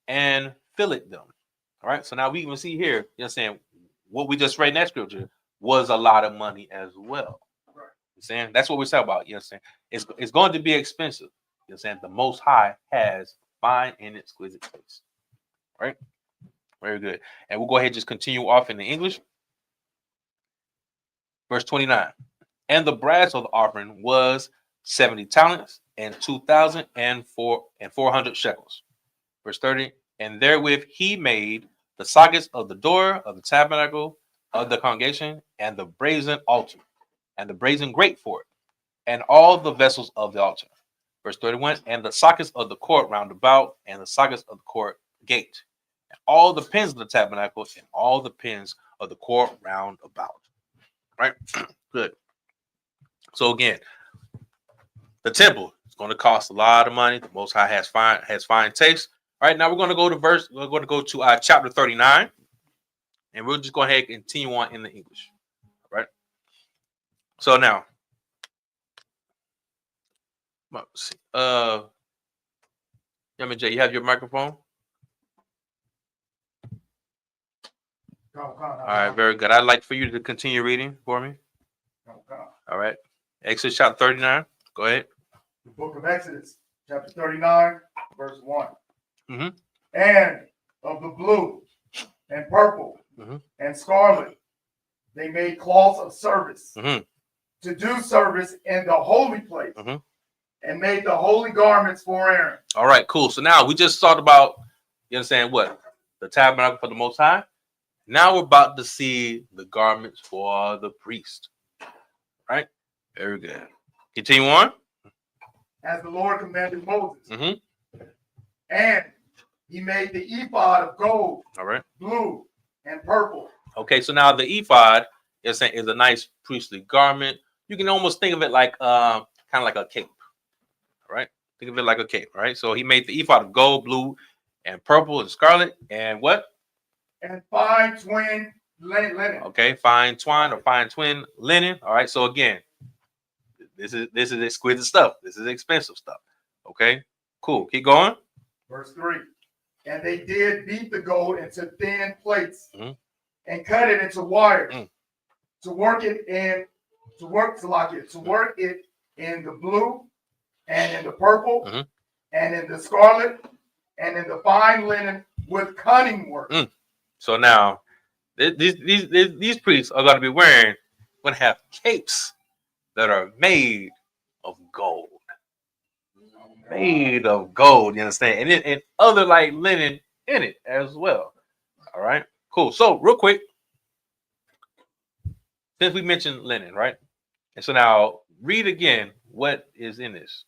and filleted them. All right. So now we can see here, you know what I'm saying, what we just read in that scripture was a lot of money as well. You know saying that's what we're talking about. You know what I'm saying? It's going to be expensive. You know what I'm saying? The Most High has fine and exquisite taste. All right. Very good. And we'll go ahead and just continue off in the English. Verse 29. And the brass of the offering was 70 talents and 2,400 shekels. Verse 30. And therewith he made the sockets of the door of the tabernacle of the congregation, and the brazen altar, and the brazen grate for it, and all the vessels of the altar. Verse 31. And the sockets of the court round about, and the sockets of the court gate, and all the pins of the tabernacle, and all the pins of the court round about. Right? Good. So again, the temple is going to cost a lot of money. The Most High has fine taste. All right, now we're going to go to chapter 39, and we'll just go ahead and continue on in the English. All right. So now, let's see. Jay, you have your microphone? All right, very good. I'd like for you to continue reading for me. All right. Exodus chapter 39. Go ahead. The book of Exodus, chapter 39, verse 1. Mm-hmm. And of the blue and purple and scarlet, they made cloths of service to do service in the holy place, and made the holy garments for Aaron. All right, cool. So now we just talked about, you understand what? The tabernacle for the Most High. Now we're about to see the garments for the priest. Right? Very good. Continue on. As the Lord commanded Moses. And he made the ephod of gold, all right, blue, and purple. Okay, so now the ephod is a nice priestly garment. You can almost think of it like kind of like a cape. All right? Think of it like a cape, right? So he made the ephod of gold, blue, and purple and scarlet, and what? And fine twin linen. Okay, fine twine or fine twin linen. All right. So again, this is exquisite stuff. This is expensive stuff. Okay, cool. Keep going. Verse 3. And they did beat the gold into thin plates and cut it into wires to work it in the blue and in the purple and in the scarlet and in the fine linen with cunning work. So now these priests are going to be going to have capes that are made of gold. Made of gold, you understand? And other like linen in it as well. All right, cool. So real quick, since we mentioned linen, right? And so now read again what is in this.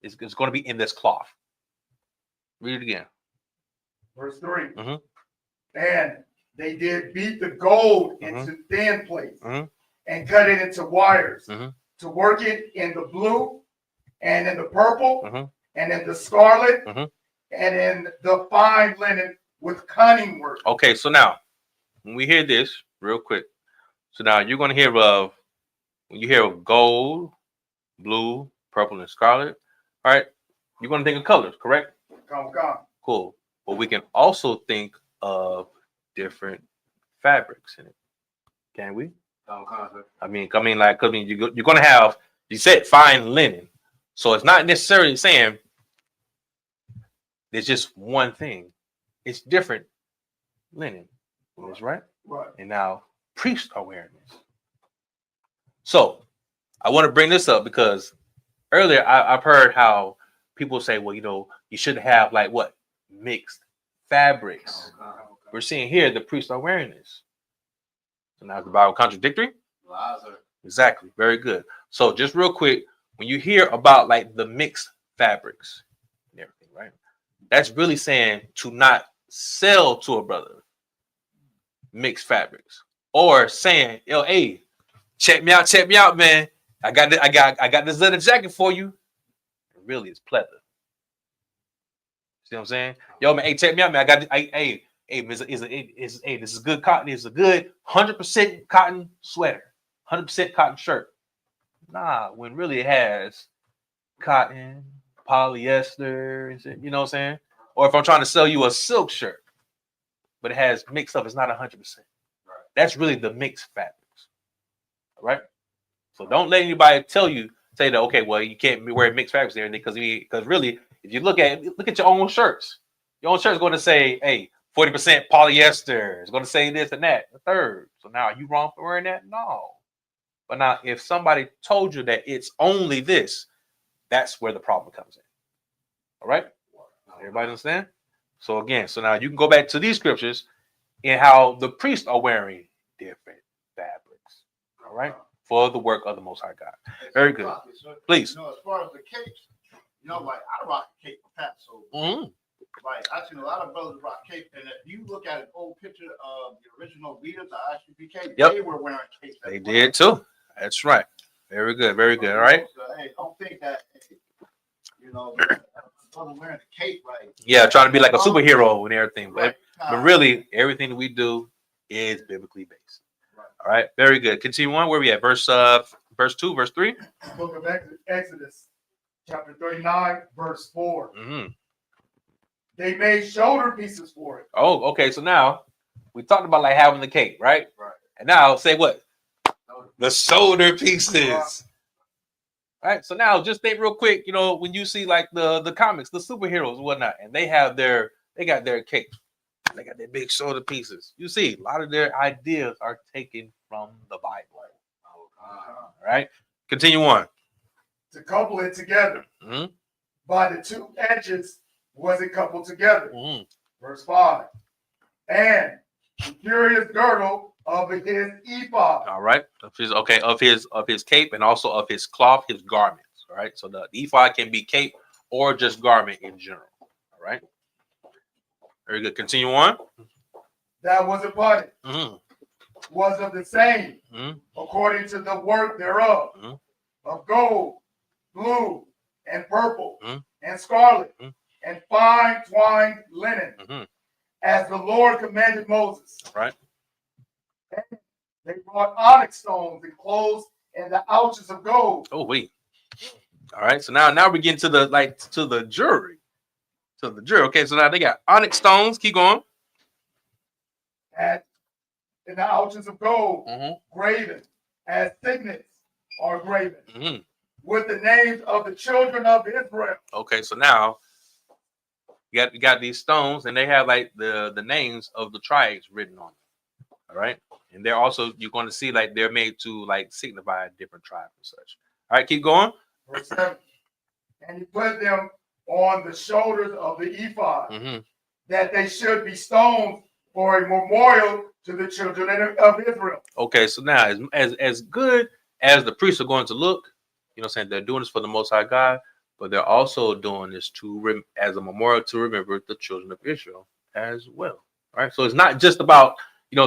It's going to be in this cloth. Read it again. Verse 3. Mhm. And they did beat the gold into thin plates and cut it into wires to work it in the blue and in the purple and in the scarlet and in the fine linen with cunning work. Okay, so now when we hear this real quick, so now you're going to hear of, when you hear of gold, blue, purple, and scarlet, all right, you're going to think of colors, correct? Come. Cool. But we can also think of different fabrics in it. Can we? I mean, like, you're going to have, you said fine linen. So it's not necessarily saying there's just one thing. It's different linen. That's right. Right. And now priest awareness. So I want to bring this up because earlier I've heard how people say, well, you shouldn't have like what? Mixed fabrics. We're seeing here the priest awareness. So now is the Bible contradictory? Exactly. Very good. So just real quick, when you hear about like the mixed fabrics and everything, right? That's really saying to not sell to a brother mixed fabrics, or saying, yo, hey, check me out, man. I got this leather jacket for you. Really, it's pleather. See what I'm saying? Yo, man, hey, check me out, man. Hey, this is good cotton. It's a good 100% cotton sweater, 100% cotton shirt. Nah, when really it has cotton, polyester, and shit, you know what I'm saying? Or if I'm trying to sell you a silk shirt, but it has mixed up, it's not 100%. Right. That's really the mixed fabrics. All right. So don't let anybody say that, okay, well, you can't be wearing mixed fabrics there, because really, if you look at your own shirts, your own shirt is going to say, hey, 40% polyester. It's going to say this and that, the third. So now are you wrong for wearing that? No. But now if somebody told you that it's only this, that's where the problem comes in. All right. Everybody understand? So again, now you can go back to these scriptures and how the priests are wearing different fabrics. All right. For the work of the Most High God. Very good. Please. As far as the capes, like I rock a cape for Passover. Like I've seen a lot of brothers rock cape, and if you look at an old picture of the original leaders, the ISUPK, they were wearing capes. They did too. That's right. Very good. Very good. All right. So, hey, don't think that brother wearing a cape, right? Yeah, trying to be like a superhero and everything, but really everything that we do is biblically based. All right, very good. Continue on. Where we at? Verse 2, verse 3. Book of Exodus, chapter 39, verse 4. They made shoulder pieces for it. Oh, okay. So now we talked about like having the cape, right? Right. And now say what? The shoulder pieces. All right. So now just think real quick. When you see like the comics, the superheroes and whatnot, and they got their capes. They got their big shoulder pieces. You see, a lot of their ideas are taken from the Bible. All right. Continue on. To couple it together. By the two edges was it coupled together. Verse 5. And the curious girdle of his ephod. All right. Of his cape and also of his cloth, his garments. All right. So the ephod can be cape or just garment in general. All right. Very good. Continue on. That was upon it. Was of the same, according to the work thereof, of gold, blue, and purple, and scarlet, and fine twined linen, as the Lord commanded Moses. Right. And they brought onyx stones enclosed in the ouches of gold. Oh, wait. All right. So now we get to the jewelry. Okay, so now they got onyx stones. Keep going. And in the ouches of gold, graven, as signets are graven, with the names of the children of Israel. Okay, so now you got these stones, and they have like the names of the tribes written on them. All right, and they're also, you're going to see like they're made to like signify different tribes and such. All right, keep going. Verse 7. And he put them on the shoulders of the ephod, that they should be stones for a memorial to the children of Israel. Okay, so now as good as the priests are going to look, you know what I'm saying, they're doing this for the Most High God, but they're also doing this as a memorial to remember the children of Israel as well. Right. So it's not just about,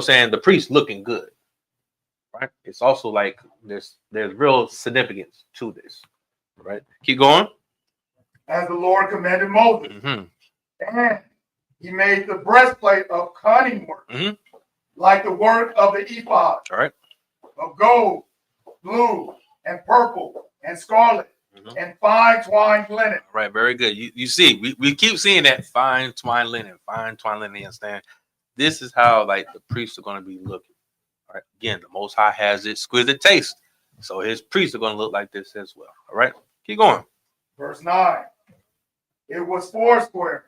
saying the priest looking good. Right. It's also like there's real significance to this. Right. Keep going. As the Lord commanded Moses. Mm-hmm. And he made the breastplate of cunning work, like the work of the ephod. All right. Of gold, blue, and purple, and scarlet, and fine twined linen. All right, very good. You see, we keep seeing that fine twined linen, you understand? This is how like the priests are going to be looking. All right. Again, the Most High has exquisite taste. So his priests are going to look like this as well. All right. Keep going. Verse 9. It was foursquare.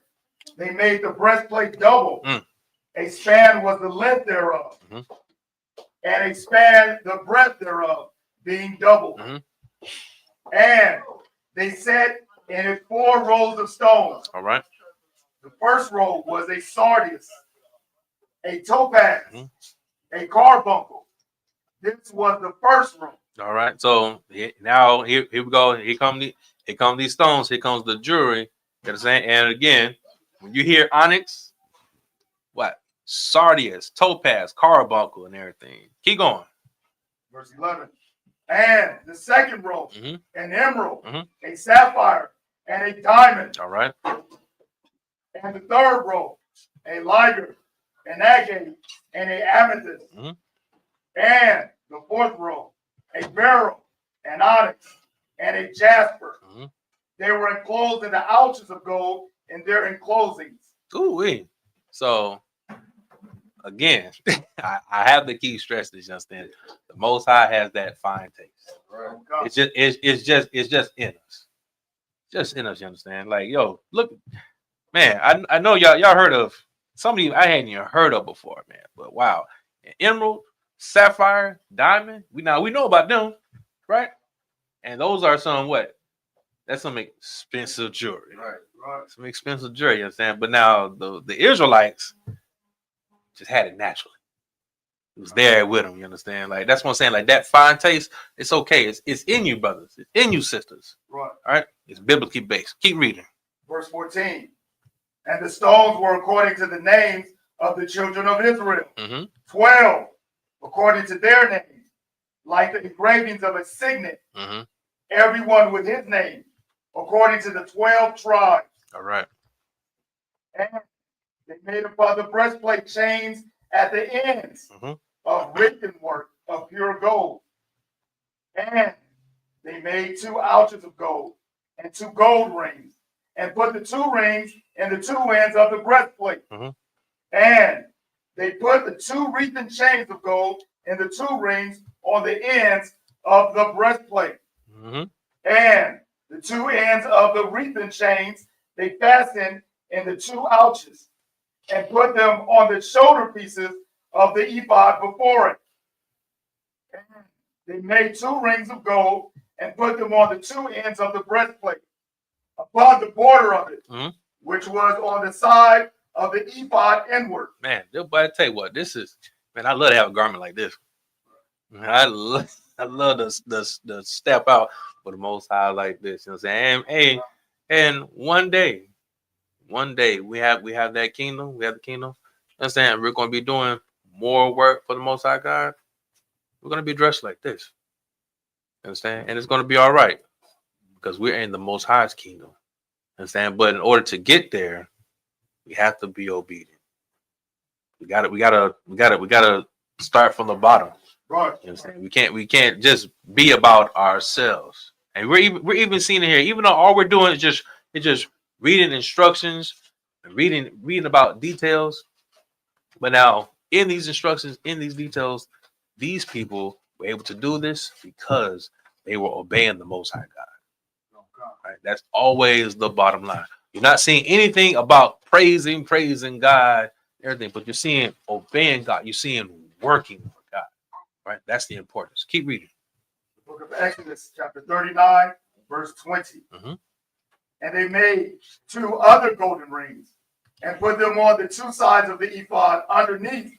They made the breastplate double. A span was the length thereof, and a span the breadth thereof, being double. And they set in it 4 rows of stones. All right. The first row was a sardius, a topaz, a carbuncle. This was the first row. All right. So now here we go. Here come these stones. Here comes the jewelry. You understand? And again, when you hear onyx, what? Sardius, topaz, carbuncle, and everything. Keep going. Verse 11. And the second row, an emerald, a sapphire, and a diamond. All right. And the third row, a liger, an agate, and a amethyst. And the fourth row, a beryl, an onyx, and a jasper. They were enclosed in the ouches of gold in their enclosings. Ooh-wee. So again, I have to keep stressing this, you understand? The Most High has that fine taste. It's just in us. Just in us, you understand? Like, yo, look, man, I know y'all heard of some of you I hadn't even heard of before, man. But wow, emerald, sapphire, diamond, we know about them, right? And those are some what? That's some expensive jewelry. Right. Some expensive jewelry, you understand? But now the Israelites just had it naturally. It was there with them, you understand? Like, that's what I'm saying. Like, that fine taste, it's okay. It's in you, brothers. It's in you, sisters. Right. All right? It's biblically based. Keep reading. Verse 14. And the stones were according to the names of the children of Israel. 12, according to their names, like the engravings of a signet, everyone with his name, according to the 12 tribes. All right. And they made upon the breastplate chains at the ends of written work of pure gold. And they made 2 ouches of gold and 2 gold rings, and put the 2 rings in the 2 ends of the breastplate. And they put the 2 wreathen chains of gold in the 2 rings on the ends of the breastplate. And the 2 ends of the wreathen chains they fastened in the 2 ouches, and put them on the shoulder pieces of the ephod before it. And they made 2 rings of gold and put them on the 2 ends of the breastplate, upon the border of it, which was on the side of the ephod inward. Man, I tell you what, this is, man, I love to have a garment like this. I love the step out for the Most High like this. You know what I'm saying? And one day we have that kingdom. We have the kingdom. You know what I'm saying? We're going to be doing more work for the Most High God. We're going to be dressed like this. You understand? And it's going to be all right because we're in the Most High's kingdom. You understand? But in order to get there, we have to be obedient. We gotta start from the bottom. Right. You understand? We can't just be about ourselves. And we're even seeing it here. Even though all we're doing is just reading instructions and reading about details. But now in these instructions, in these details, these people were able to do this because they were obeying the Most High God. Right? That's always the bottom line. You're not seeing anything about praising God, everything, but you're seeing obeying God. You're seeing working for God. Right? That's the importance. Keep reading. The book of Exodus, chapter 39, verse 20. And they made 2 other golden rings and put them on the 2 sides of the ephod underneath,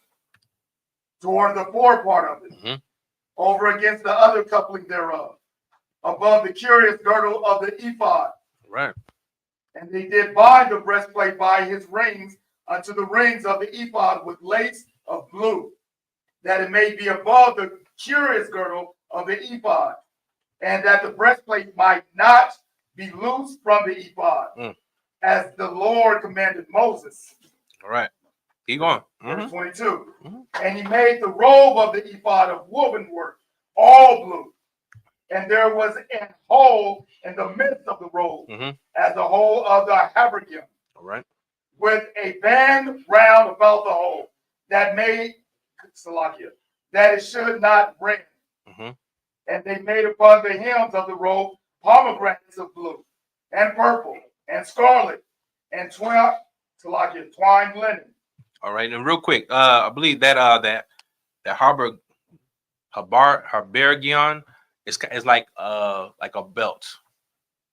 toward the forepart of it, over against the other coupling thereof, above the curious girdle of the ephod, Right. And they did bind the breastplate by his rings unto the rings of the ephod with lace of blue, that it may be above the curious girdle of the ephod, and that the breastplate might not be loosed from the ephod, as the Lord commanded Moses. All right. Keep going. Verse 22. And he made the robe of the ephod of woven work, all blue. And there was an hole in the midst of the robe, as the hole of the habergeon. All right. With a band round about the hole, that made Salakia, that it should not rend. And they made upon the hems of the robe pomegranates of blue, and purple, and scarlet, and twined linen. All right, and real quick, I believe that habergeon is like a belt.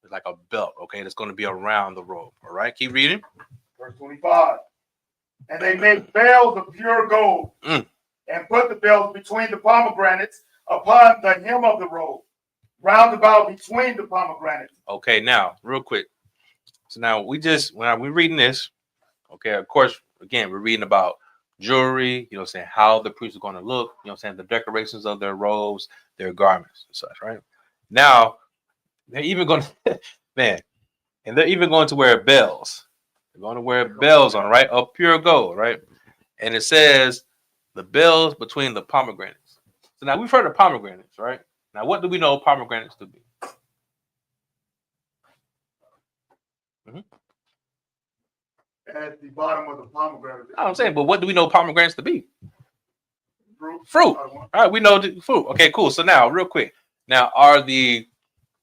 It's like a belt, okay, that's going to be around the robe. All right, keep reading. Verse 25. And they made bells of pure gold, and put the bells between the pomegranates upon the hem of the robe, round about between the pomegranates. Okay, now, real quick. So now when we're reading this, okay, of course, again, we're reading about jewelry, you know what I'm saying, how the priests are going to look, you know what I'm saying, the decorations of their robes, their garments and such, right? Now, they're even going to, man, and they're even going to wear bells. They're going to wear bells on, right, of pure gold, right? And it says the bells between the pomegranates. So now we've heard of pomegranates, right? Now, what do we know pomegranates to be? At the bottom of the pomegranate. I'm saying, but what do we know pomegranates to be? Fruit. All right, we know the fruit. Okay, cool. So now, real quick. Now, are the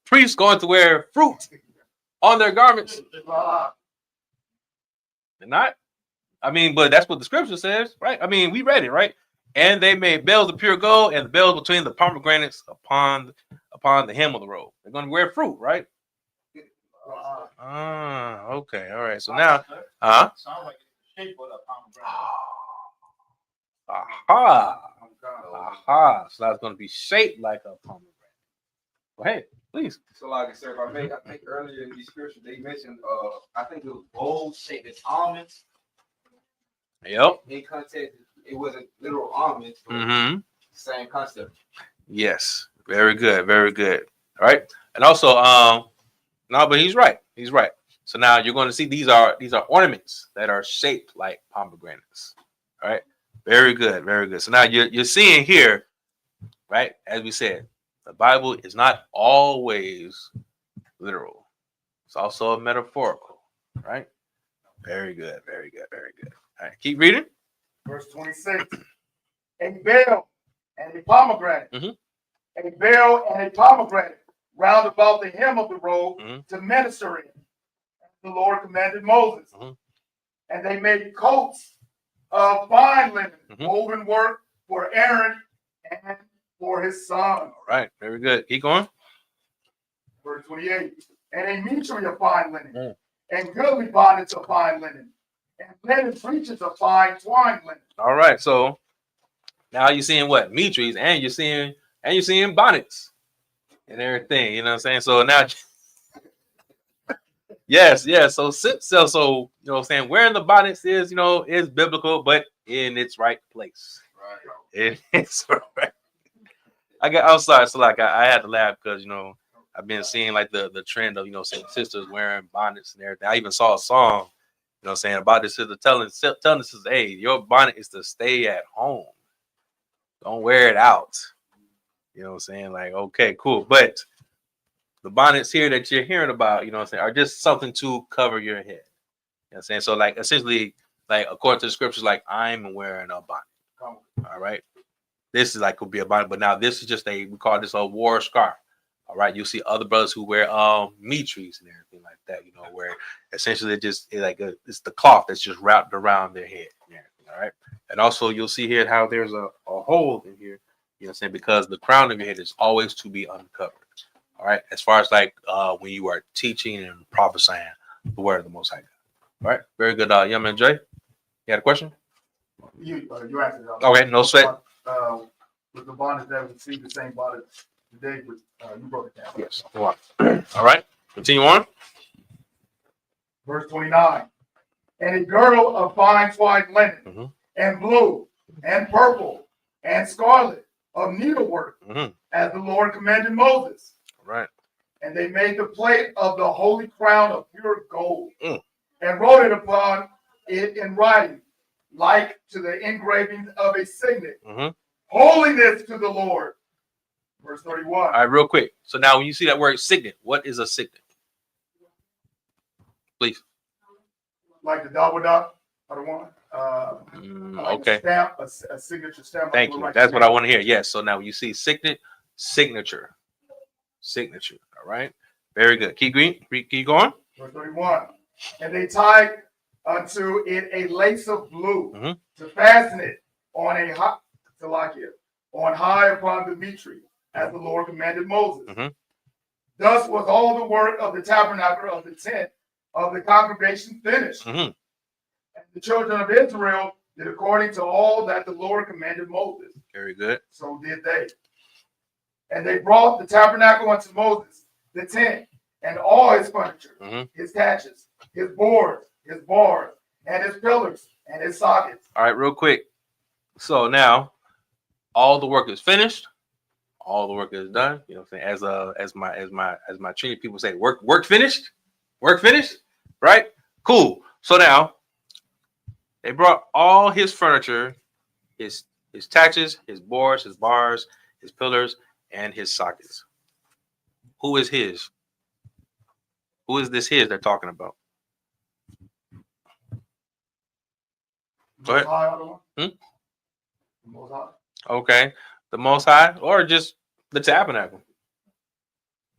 priests going to wear fruit on their garments? They're not. I mean, but that's what the scripture says, right? I mean, we read it, right? And they made bells of pure gold and the bells between the pomegranates upon the hem of the robe. They're going to wear fruit, right? Okay. All right. So now, Sounds like it's the shape of the pomegranate. So that's going to be shaped like a pomegranate. Go ahead, please. So, like, sir, if I may, I think earlier in the scripture they mentioned, I think it was bowl shaped as almonds. Yep. In context, it wasn't literal almonds, but same concept. Yes. Very good. Very good. All right. And also, no, but he's right. He's right. So now you're going to see these are ornaments that are shaped like pomegranates. All right. Very good. Very good. So now you're seeing here, right? As we said, the Bible is not always literal. It's also metaphorical, right? Very good. Very good. Very good. All right. Keep reading. Verse 26. A bell and a pomegranate. A bell and a pomegranate round about the hem of the robe to minister in. The Lord commanded Moses. And they made coats of fine linen, woven work for Aaron and for his son. All right, very good. Keep going. Verse 28. And a mitre of fine linen, and goodly bonnets of fine linen, and linen breeches of fine twined linen. All right, so now you're seeing what? Mitres, and you're seeing bonnets and everything. You know what I'm saying? So now, yes. So you know what I'm saying? Wearing the bonnets is, you know, is biblical, but in its right place. Right. It's right. I'm sorry, so like I had to laugh because, you know, I've been seeing like the trend of, you know, saying sisters wearing bonnets and everything. I even saw a song, you know what I'm saying, about this sister telling the sisters, hey, your bonnet is to stay at home. Don't wear it out. You know what I'm saying? Like, okay, cool. But the bonnets here that you're hearing about, you know what I'm saying, are just something to cover your head. You know what I'm saying? So like essentially, like according to the scriptures, like I'm wearing a bonnet. All right. This is like could be a bonnet, but now this is just we call this a war scarf. All right. You see other brothers who wear mitres and everything like that, you know, where essentially it's the cloth that's just wrapped around their head. Yeah. All right. And also you'll see here how there's a hole in here, you know what I'm saying, because the crown of your head is always to be uncovered. All right. As far as like when you are teaching and prophesying the word of the Most High God. All right. Very good. Young man Jay, you had a question? You answered it. Okay. No sweat. With the bonnet that we see the same bonnet today, but you broke it down. Yes. All right. Continue on. Verse 29. And a girdle of fine twined linen, and blue, and purple, and scarlet of needlework, as the Lord commanded Moses. Right. And they made the plate of the holy crown of pure gold, and wrote it upon it in writing, like to the engraving of a signet. Holiness to the Lord. Verse 31. All right, real quick. So now when you see that word signet, what is a signet? Please. Like the double dot, I don't want. Like Okay. A stamp, a signature stamp. Thank you. That's what I want to hear. Yes. So now when you see signet, signature. All right. Very good. Keep going. Verse 31. And they tied unto it a lace of blue to fasten it on a on high upon the mitre, as the Lord commanded Moses. Thus was all the work of the tabernacle of the tent of the congregation finished. And the children of Israel did according to all that the Lord commanded Moses. Very good. So did they. And they brought the tabernacle unto Moses, the tent, and all his furniture, his taches, his boards, his bars, and his pillars, and his sockets. All right, real quick. So now all the work is finished. All the work is done. You know what I'm saying? As my Trinity people say, work finished. Work finished. Right? Cool. So now they brought all his furniture, his taches, his boards, his bars, his pillars, and his sockets. Who is his? Who is this his they're talking about? Go ahead. Okay. The Most High, or just the tabernacle.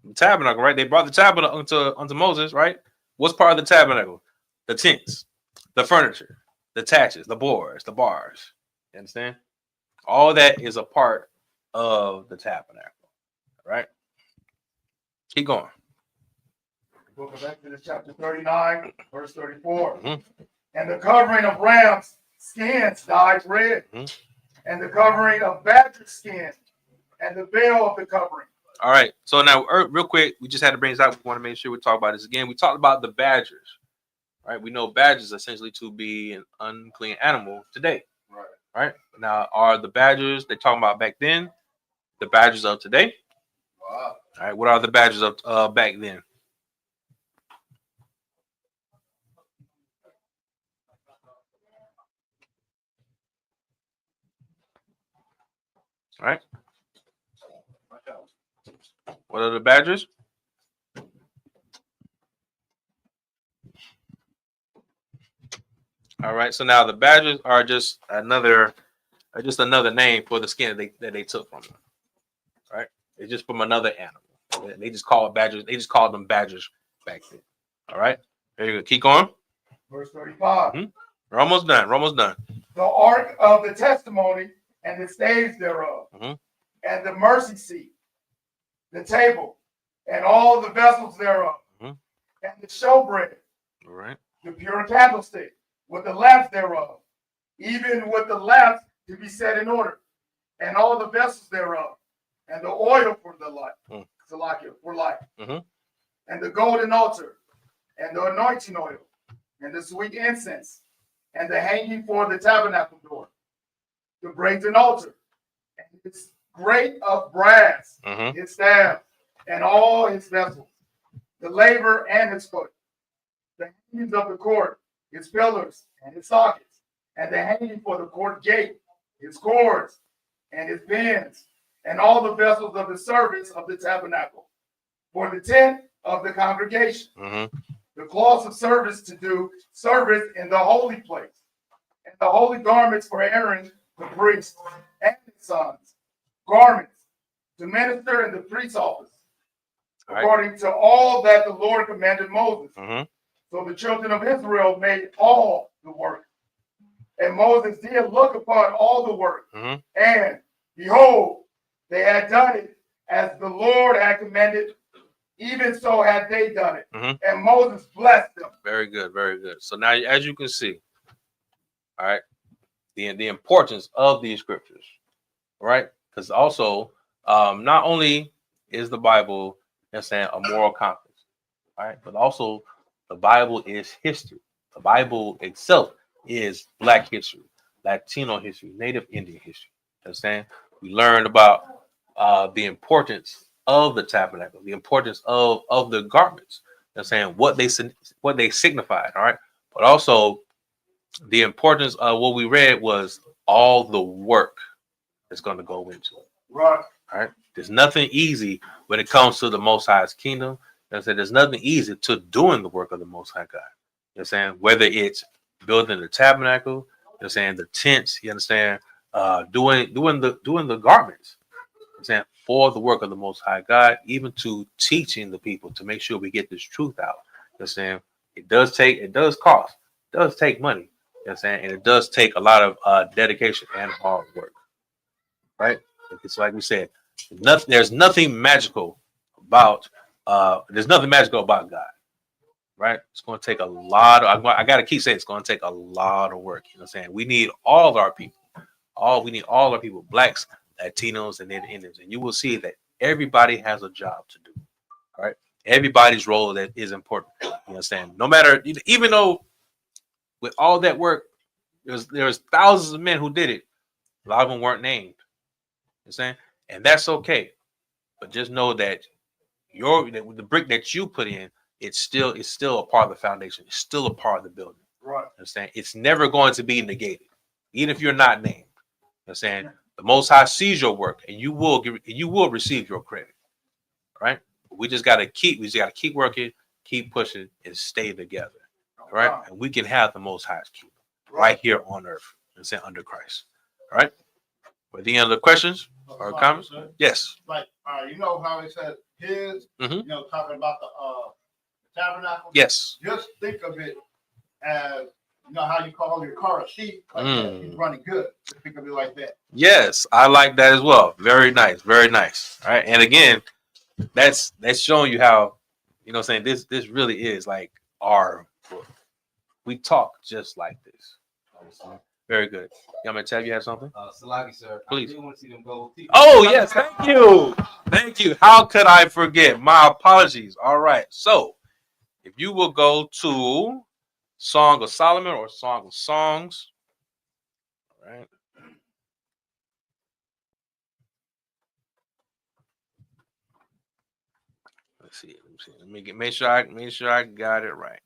The tabernacle, right? They brought the tabernacle unto Moses, right? What's part of the tabernacle? The tents, the furniture, the taches, the boards, the bars. You understand? All that is a part of the tabernacle, right? Keep going. Book of Exodus, chapter 39, verse 34. And the covering of rams' skins dyed red, and the covering of badger skin, and the veil of the covering. All right. So now, real quick, we just had to bring this out. We want to make sure we talk about this again. We talked about the badgers, right? We know badgers essentially to be an unclean animal today, right? Now, are the badgers they talking about back then the badgers of today? Wow. All right. What are the badgers of back then? All right. What are the badgers? All right. So now the badgers are just another name for the skin that they took from them. Right? It's just from another animal. They just call it badgers. They just called them badgers back then. All right. Very good. Keep going. Verse 35. We're almost done. The ark of the testimony and the staves thereof, and the mercy seat, the table, and all the vessels thereof, and the showbread, all right, the pure candlestick, with the lamps thereof, even with the lamps to be set in order, and all the vessels thereof, and the oil for the light, for light, and the golden altar, and the anointing oil, and the sweet incense, and the hanging for the tabernacle door, the brazen altar, and its grate of brass, its staff, and all his vessels, the laver and his foot, the hangings of the court, his pillars and his sockets, and the hanging for the court gate, his cords and his pins, and all the vessels of the service of the tabernacle, for the tent of the congregation, the cloths of service to do service in the holy place, and the holy garments for Aaron the priest and his sons, garments to minister in the priest's office, according to all that the Lord commanded Moses. So the children of Israel made all the work. And Moses did look upon all the work. And behold, they had done it as the Lord had commanded, even so had they done it. And Moses blessed them. Very good, very good. So now, as you can see, all right, the importance of these scriptures, right? Because also, not only is the Bible, saying a moral compass, right, but also The Bible is history. The Bible itself is Black history, Latino history, Native Indian history. Understand? We learned about the importance of the tabernacle, the importance of the garments. Understand what they signified. All right, but also the importance of what we read was all the work that's going to go into it. Right. All right. There's nothing easy when it comes to the Most High's kingdom. I said there's nothing easy to doing the work of the Most High God. You understand? Whether it's building the tabernacle, you understand, the tents, you understand, doing the garments, you understand, for the work of the Most High God, even to teaching the people to make sure we get this truth out. You understand? It does cost, it does take money. You understand? And it does take a lot of dedication and hard work. Right? It's like we said, there's nothing magical about God. Right? It's going to take a lot of, I got to keep saying it's going to take a lot of work. You know what I'm saying? We need all our people. We need all our people, Blacks, Latinos, and Indians. And you will see that everybody has a job to do. Right? Everybody's role that is important. You understand? No matter, even though with all that work, there's thousands of men who did it. A lot of them weren't named. You know what I'm saying? And that's okay. But just know that the brick that you put in, it's still a part of the foundation. It's still a part of the building. Right. Understand? It's never going to be negated, even if you're not named. Understand? The Most High sees your work, and you will receive your credit. Right? We just gotta keep working, keep pushing, and stay together. Right? And we can have the Most High's kingdom right here on earth. Understand? Under Christ. All right. With any other questions or comments? Yes. Like, you know how it says his, you know, talking about the tabernacle? Yes. Just think of it as, you know, how you call your car a sheep, like that. He's running good. Just think of it like that. Yes, I like that as well. Very nice. Very nice. All right. And again, that's showing you how, you know what I'm saying, this really is like our book. We talk just like this. Very good. You want me to tell you have something? Salaki, sir. Please. I do want to see them go. Oh, yes. Thank you. Thank you. How could I forget? My apologies. All right. So if you will go to Song of Solomon or Song of Songs. All right. Let's see. Let me make sure I got it right.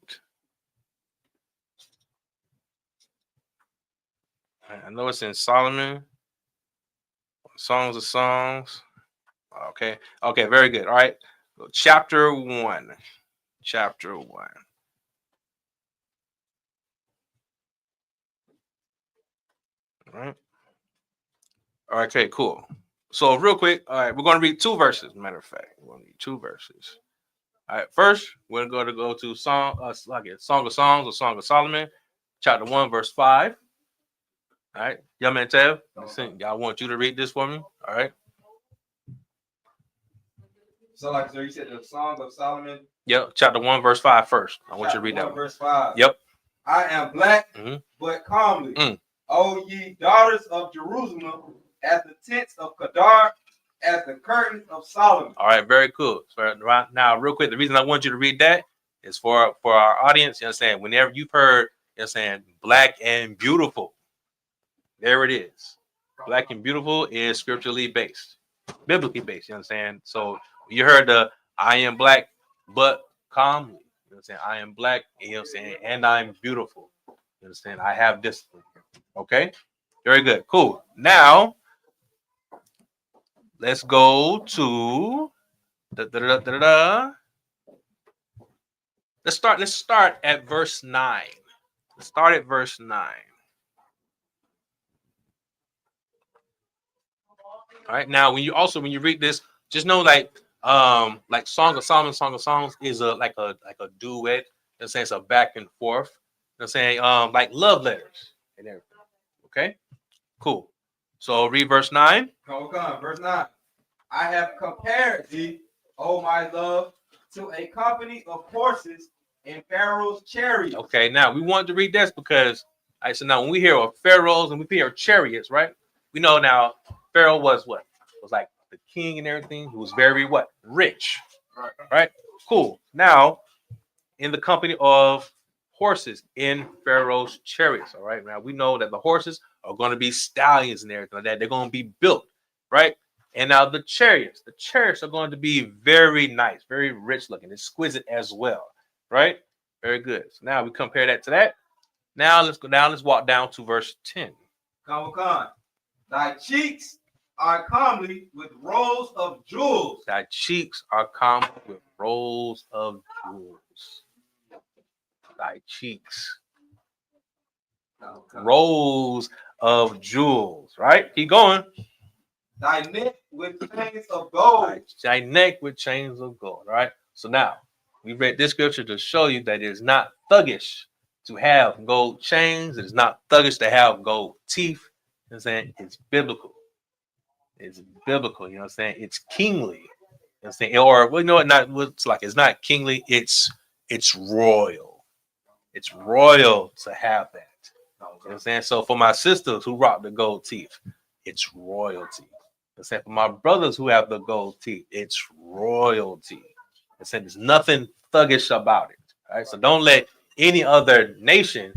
I know it's in Solomon. Songs of Songs. Okay. Okay, very good. All right. Chapter 1. Chapter 1. All right. All right, okay, cool. So real quick, all right, we're going to read 2 verses. Matter of fact, we're going to read 2 verses. All right, first, we're going to go to Song of Songs or Song of Solomon, chapter 1, verse 5. All right, young man Tev, I want you to read this for me. All right. So, like, sir, you said the Song of Solomon. Yep, chapter 1, verse 5 first. I want you to read that one. Verse 5. Yep. I am black, but calmly. O ye daughters of Jerusalem, at the tents of Kedar, at the curtains of Solomon. All right, very cool. So right now, real quick, the reason I want you to read that is for our audience. You understand? Whenever you've heard, you understand, black and beautiful, there it is. Black and beautiful is scripturally based, biblically based. You understand? So you heard the I am black, but calmly. You understand? I am black, you know what I'm saying, and I'm beautiful. You understand? I have discipline. Okay, very good, cool. Now let's go to Let's start at verse 9. Let's start at verse 9. All right. Now, when you read this, just know like Song of Solomon, Song of Songs is like a duet. You know, saying it's a back and forth. You know, saying like love letters and everything. Okay, cool. So read verse 9. Come, verse 9. I have compared thee, O my love, to a company of horses in Pharaoh's chariots. Okay, now we wanted to read this because so now when we hear of pharaohs and we hear of chariots, right? We know now Pharaoh was what? Was like the king and everything. He was very what? Rich. Right? Cool. Now in the company of horses in Pharaoh's chariots. All right. Now we know that the horses are going to be stallions and everything like that. They're going to be built, right? And now the chariots are going to be very nice, very rich looking, exquisite as well, right? Very good. So now we compare that to that. Now let's go down. Let's walk down to verse 10. Come. Thy cheeks are comely with rows of jewels. Thy cheeks are comely with rows of jewels. Thy cheeks. Rows of jewels, right? Keep going. Thy neck with chains of gold. Thy neck with chains of gold, right? So now, we read this scripture to show you that it is not thuggish to have gold chains. It is not thuggish to have gold teeth. You know what I'm saying? It's biblical. It's biblical, you know what I'm saying? It's kingly. You know what I'm saying? Or, well, you know what? It's not kingly, it's royal. It's royal to have that. You know what I'm saying? So for my sisters who rock the gold teeth, it's royalty. You know what I'm saying? For my brothers who have the gold teeth, it's royalty. You know what I'm saying? There's nothing thuggish about it. All right. So don't let any other nation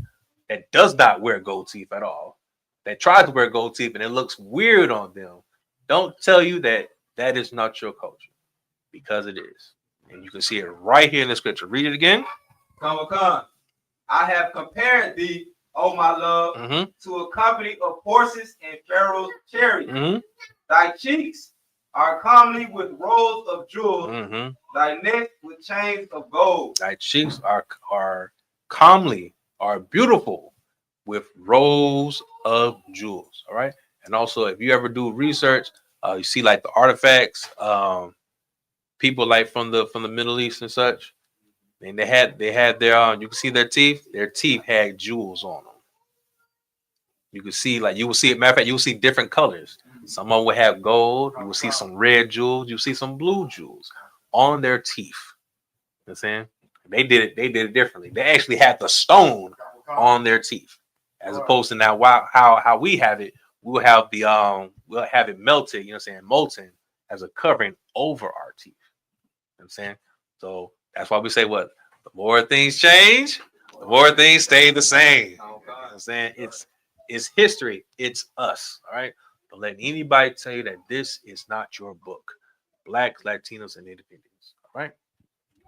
that does not wear gold teeth at all, that tries to wear gold teeth and it looks weird on them, don't tell you that that is not your culture, because it is. And you can see it right here in the scripture. Read it again. Come. I have compared thee, O my love, to a company of horses in Pharaoh's chariot. Thy cheeks are comely with rows of jewels. Thy neck with chains of gold. Thy cheeks are comely, are beautiful with rows of jewels. All right. And also, if you ever do research, you see like the artifacts, people like from the Middle East and such. And they had their you can see their teeth. Their teeth had jewels on them. You can see, like, you will see it. Matter of fact, you will see different colors. Some of them will have gold. You will see some red jewels. You see some blue jewels on their teeth. You know what I'm saying? They did it differently. They actually had the stone on their teeth, as opposed to now how we have it. We'll have we'll have it melted. You know what I'm saying? Molten as a covering over our teeth. You know what I'm saying? So that's why we say what? The more things change, the more things stay the same. You know what I'm saying? It's history. It's us. All right. Don't let anybody tell you that this is not your book. Blacks, Latinos, and Native Indians. All right.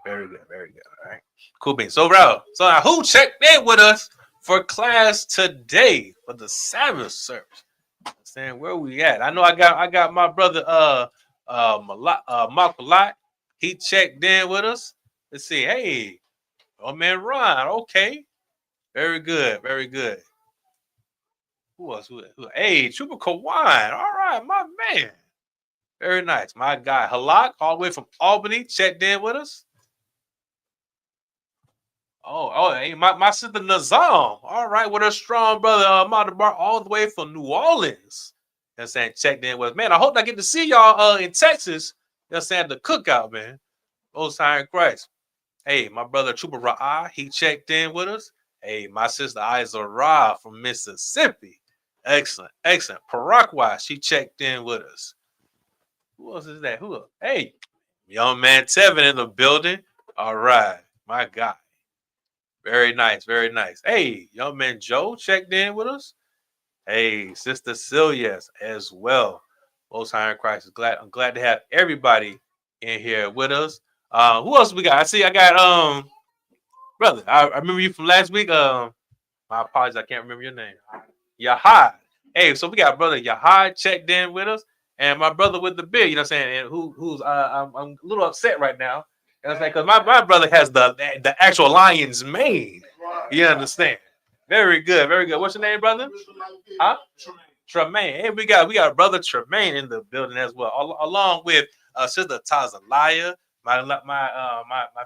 Very good. Very good. All right. Cool beans. So, bro, so now who checked in with us for class today for the Sabbath service? I'm saying, where we at? I know I got my brother Mark Lot. He checked in with us. Let's see. Hey, oh man, Ron. Okay. Very good. Very good. Who else? Who? Hey, Trooper Kawan. All right, my man. Very nice. My guy Halak, all the way from Albany, checked in with us. Oh, hey, my sister Nazam. All right, with her strong brother Madabar, all the way from New Orleans. You know what I'm saying? Checked in with us. Man, I hope I get to see y'all in Texas. You know what I'm saying? The cookout, man. Most High in Christ. Hey, my brother Trooper Ra'ah, he checked in with us. Hey, my sister Isa Ra from Mississippi. Excellent. Parakwa, she checked in with us. Who else is that? Who else? Hey, young man Tevin in the building. All right, my guy. Very nice. Hey, young man Joe checked in with us. Hey, sister Celia as well. Most High in Christ. I'm glad to have everybody in here with us. Who else we got? I got brother. I remember you from last week. My apologies, I can't remember your name. Yahad. Hey, so we got brother Yahad checked in with us, and my brother with the beard. You know what I'm saying? And who's I'm a little upset right now. You know what I'm saying? Because my brother has the actual lion's mane. You understand? Very good. What's your name, brother? Huh? Tremaine. Hey, we got brother Tremaine in the building as well, along with sister Tazalaya. My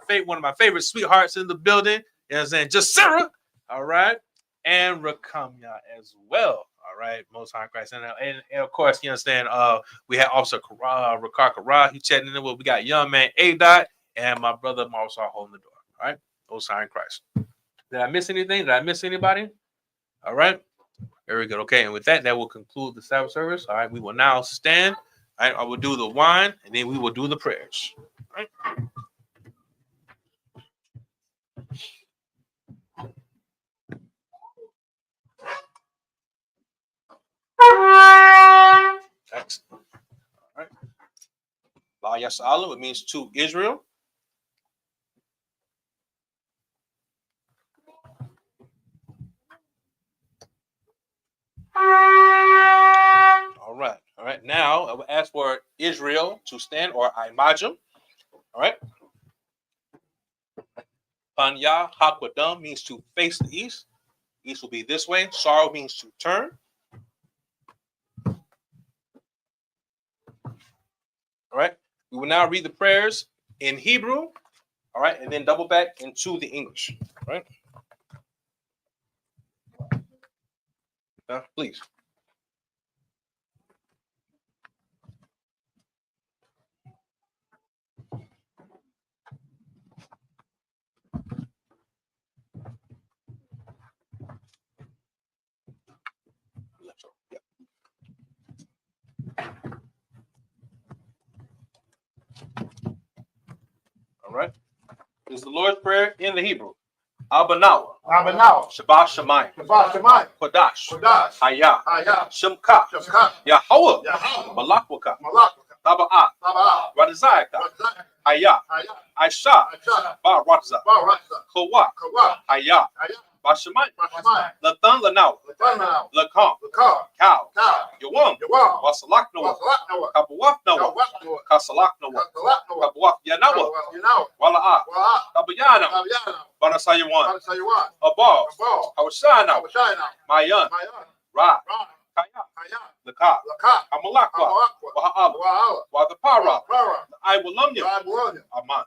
favorite, one of my favorite sweethearts in the building. You know what I'm saying? Just Sarah. All right. And Rakamya as well. All right. Most High Christ. And of course, you understand, we had Officer Ricard Kara. He chatting in with. We got young man A-Dot and my brother Marsar holding the door. All right. Most High Christ. Did I miss anything? Did I miss anybody? All right. Very good. Okay. And with that will conclude the Sabbath service. All right. We will now stand. All right. I will do the wine and then we will do the prayers. All right. Yasha'alu, it means to Israel. All right. Now I will ask for Israel to stand, or Imajim. All right. Panya Hakwadam means to face the east. East will be this way. Sorrow means to turn. All right. We will now read the prayers in Hebrew. All right. And then double back into the English. All right. Please. All right. This is the Lord's Prayer in the Hebrew. Abanawa. Shabbat Shemayim. Kodash. Hayah. Shemka. Yahweh. Malakwaka. Taba'ah. Radizayaka. Hayah. Aisha. Baratza. Kawak. Hayah. Bashamayim. Lathan Lanawa. Lakam. Cow. Yawam. Wasalak Noah. Kabawaf Noah. Kasalak Noah. Kabawaf Yanawa. Wala'ah. Tabayana. Banasayawan. Abal. Hawashana. Mayan. Ra. Kaya. Laka. Amalakwa. Waha'ala. Wadapara. I will love you. Aman.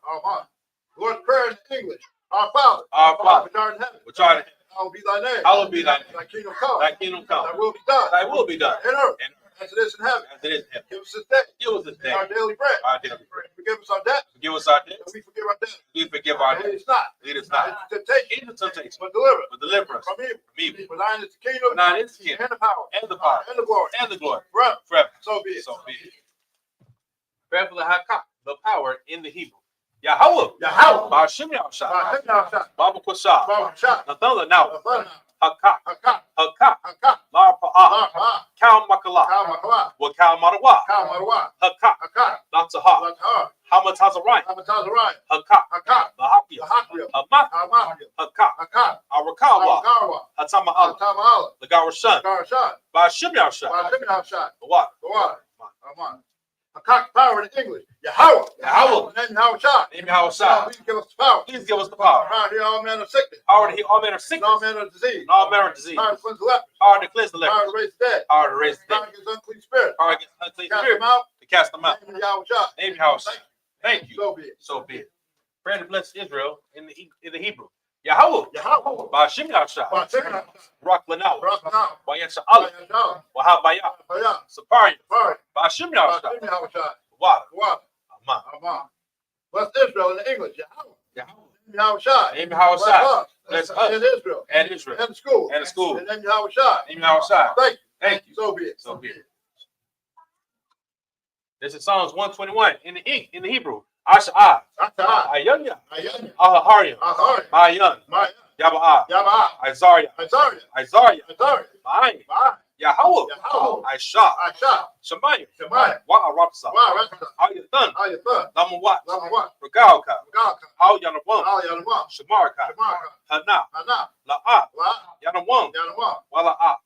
Lord's Prayer in English. Our Father. Our Father. Which art in heaven. Which art in heaven. Hallowed be thy name. Hallowed be thy name. Thy kingdom come. Thy kingdom come. Thy will be done. Thy will be done. In earth. As it is in heaven. As it is in heaven. Give us this day. Give us this day. Our daily bread. Our daily bread. Forgive us our debts. Forgive us our debts. As we forgive our debtors. We forgive our Lead debts. us not. Lead us not into temptation. into temptation. But deliver us. But deliver us from evil. from evil. For thine is the kingdom. For thine is the kingdom. And the power. And the power. And the glory. And the glory. Forever. Forever. So be it. So be it. Prayer for the Hakak, the power in the Hebrew. Yahweh. Yahweh. Ba'ashim Yahshua. Baba Kwasha. Nathana now. Hakak. Hakak. La Pa'ah. Kal Makala. Wakal Marawa. Hakak. Latzaha. Hamatazarayim. Hakak. Lahapia. Hamak. Hakak. Arakawa. Hatama. Lagarashan. Ba'ashim Yahshua. The water. A cock power in English. Yahweh. Yahweh. Name Yahweh. Name Yahweh. Please give us the power. Please give us the power. Power to heal all manner of sickness. Power to heal all manner of sickness. All manner of disease. All manner of disease. Power to cleanse the lepers. Power to cleanse the Power lepers. to raise the dead. Power to raise the Power dead. against unclean spirits. Power against unclean Cast spirits. them out. To cast them out. Name Yahweh. Name Yahweh. Thank you. So be it. So be it. Pray to bless Israel in the Hebrew. Yahweh. Yahweh. Ba'ashim Yahshua. Rak Lanawa. Wayet Sha'ala. Wahabaya. Saparian. Ba'ashim Yahshua. Water. Aman. Bless Israel in English. Yahweh. Yahweh. Name Yahweh. Bless us. And Israel. And Israel. And the school. And the school. And name Yahweh. Name Yahweh. Thank you. Thank you. So be it. So be it. This is Psalms 121 in the Hebrew. Asha'ah. Ayanya. Ahahariam. Mayan. Yaba'ah. Isaiah. Ma'ayin. Yahweh. Aisha. Shemayim. Wa'arabsa. Ayathan. Lamawat. Regalka. Al Yanawam. Shamarka. Hana. La'ah. Yanawam. Wala'ah.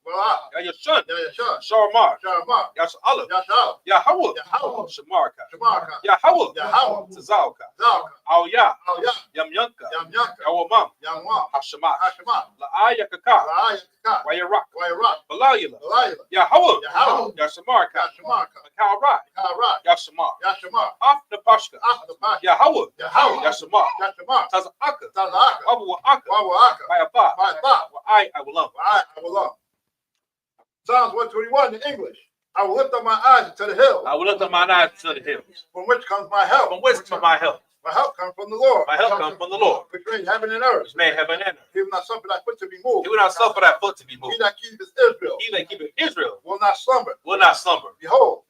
Yayashun. Sharmar. Yasha'ala. Yahweh. Shamarka. Yahweh. Tazalka. Al Ya. Yamyanka. Yawamam. Hashamat. La'ayakaka. Wayarak. Balayila. Yahweh. Yashamarka. Makalrai. Yashamar. Off the Pashka. Yahweh. Yashamar. Tazaka. Wabu'aka. Bayaba. I will love. Psalms 121 in English. I will lift up my eyes to the hills. I will lift up my eyes to the hills. From which comes my help? From which comes my help? My help comes from the Lord. My help comes from the Lord. Which made heaven and earth. Which made heaven and earth. He will not suffer thy foot to be moved. He will not suffer thy foot to be moved. He that keepeth Israel. He that keepeth Israel. Will not slumber. Will not slumber. Behold.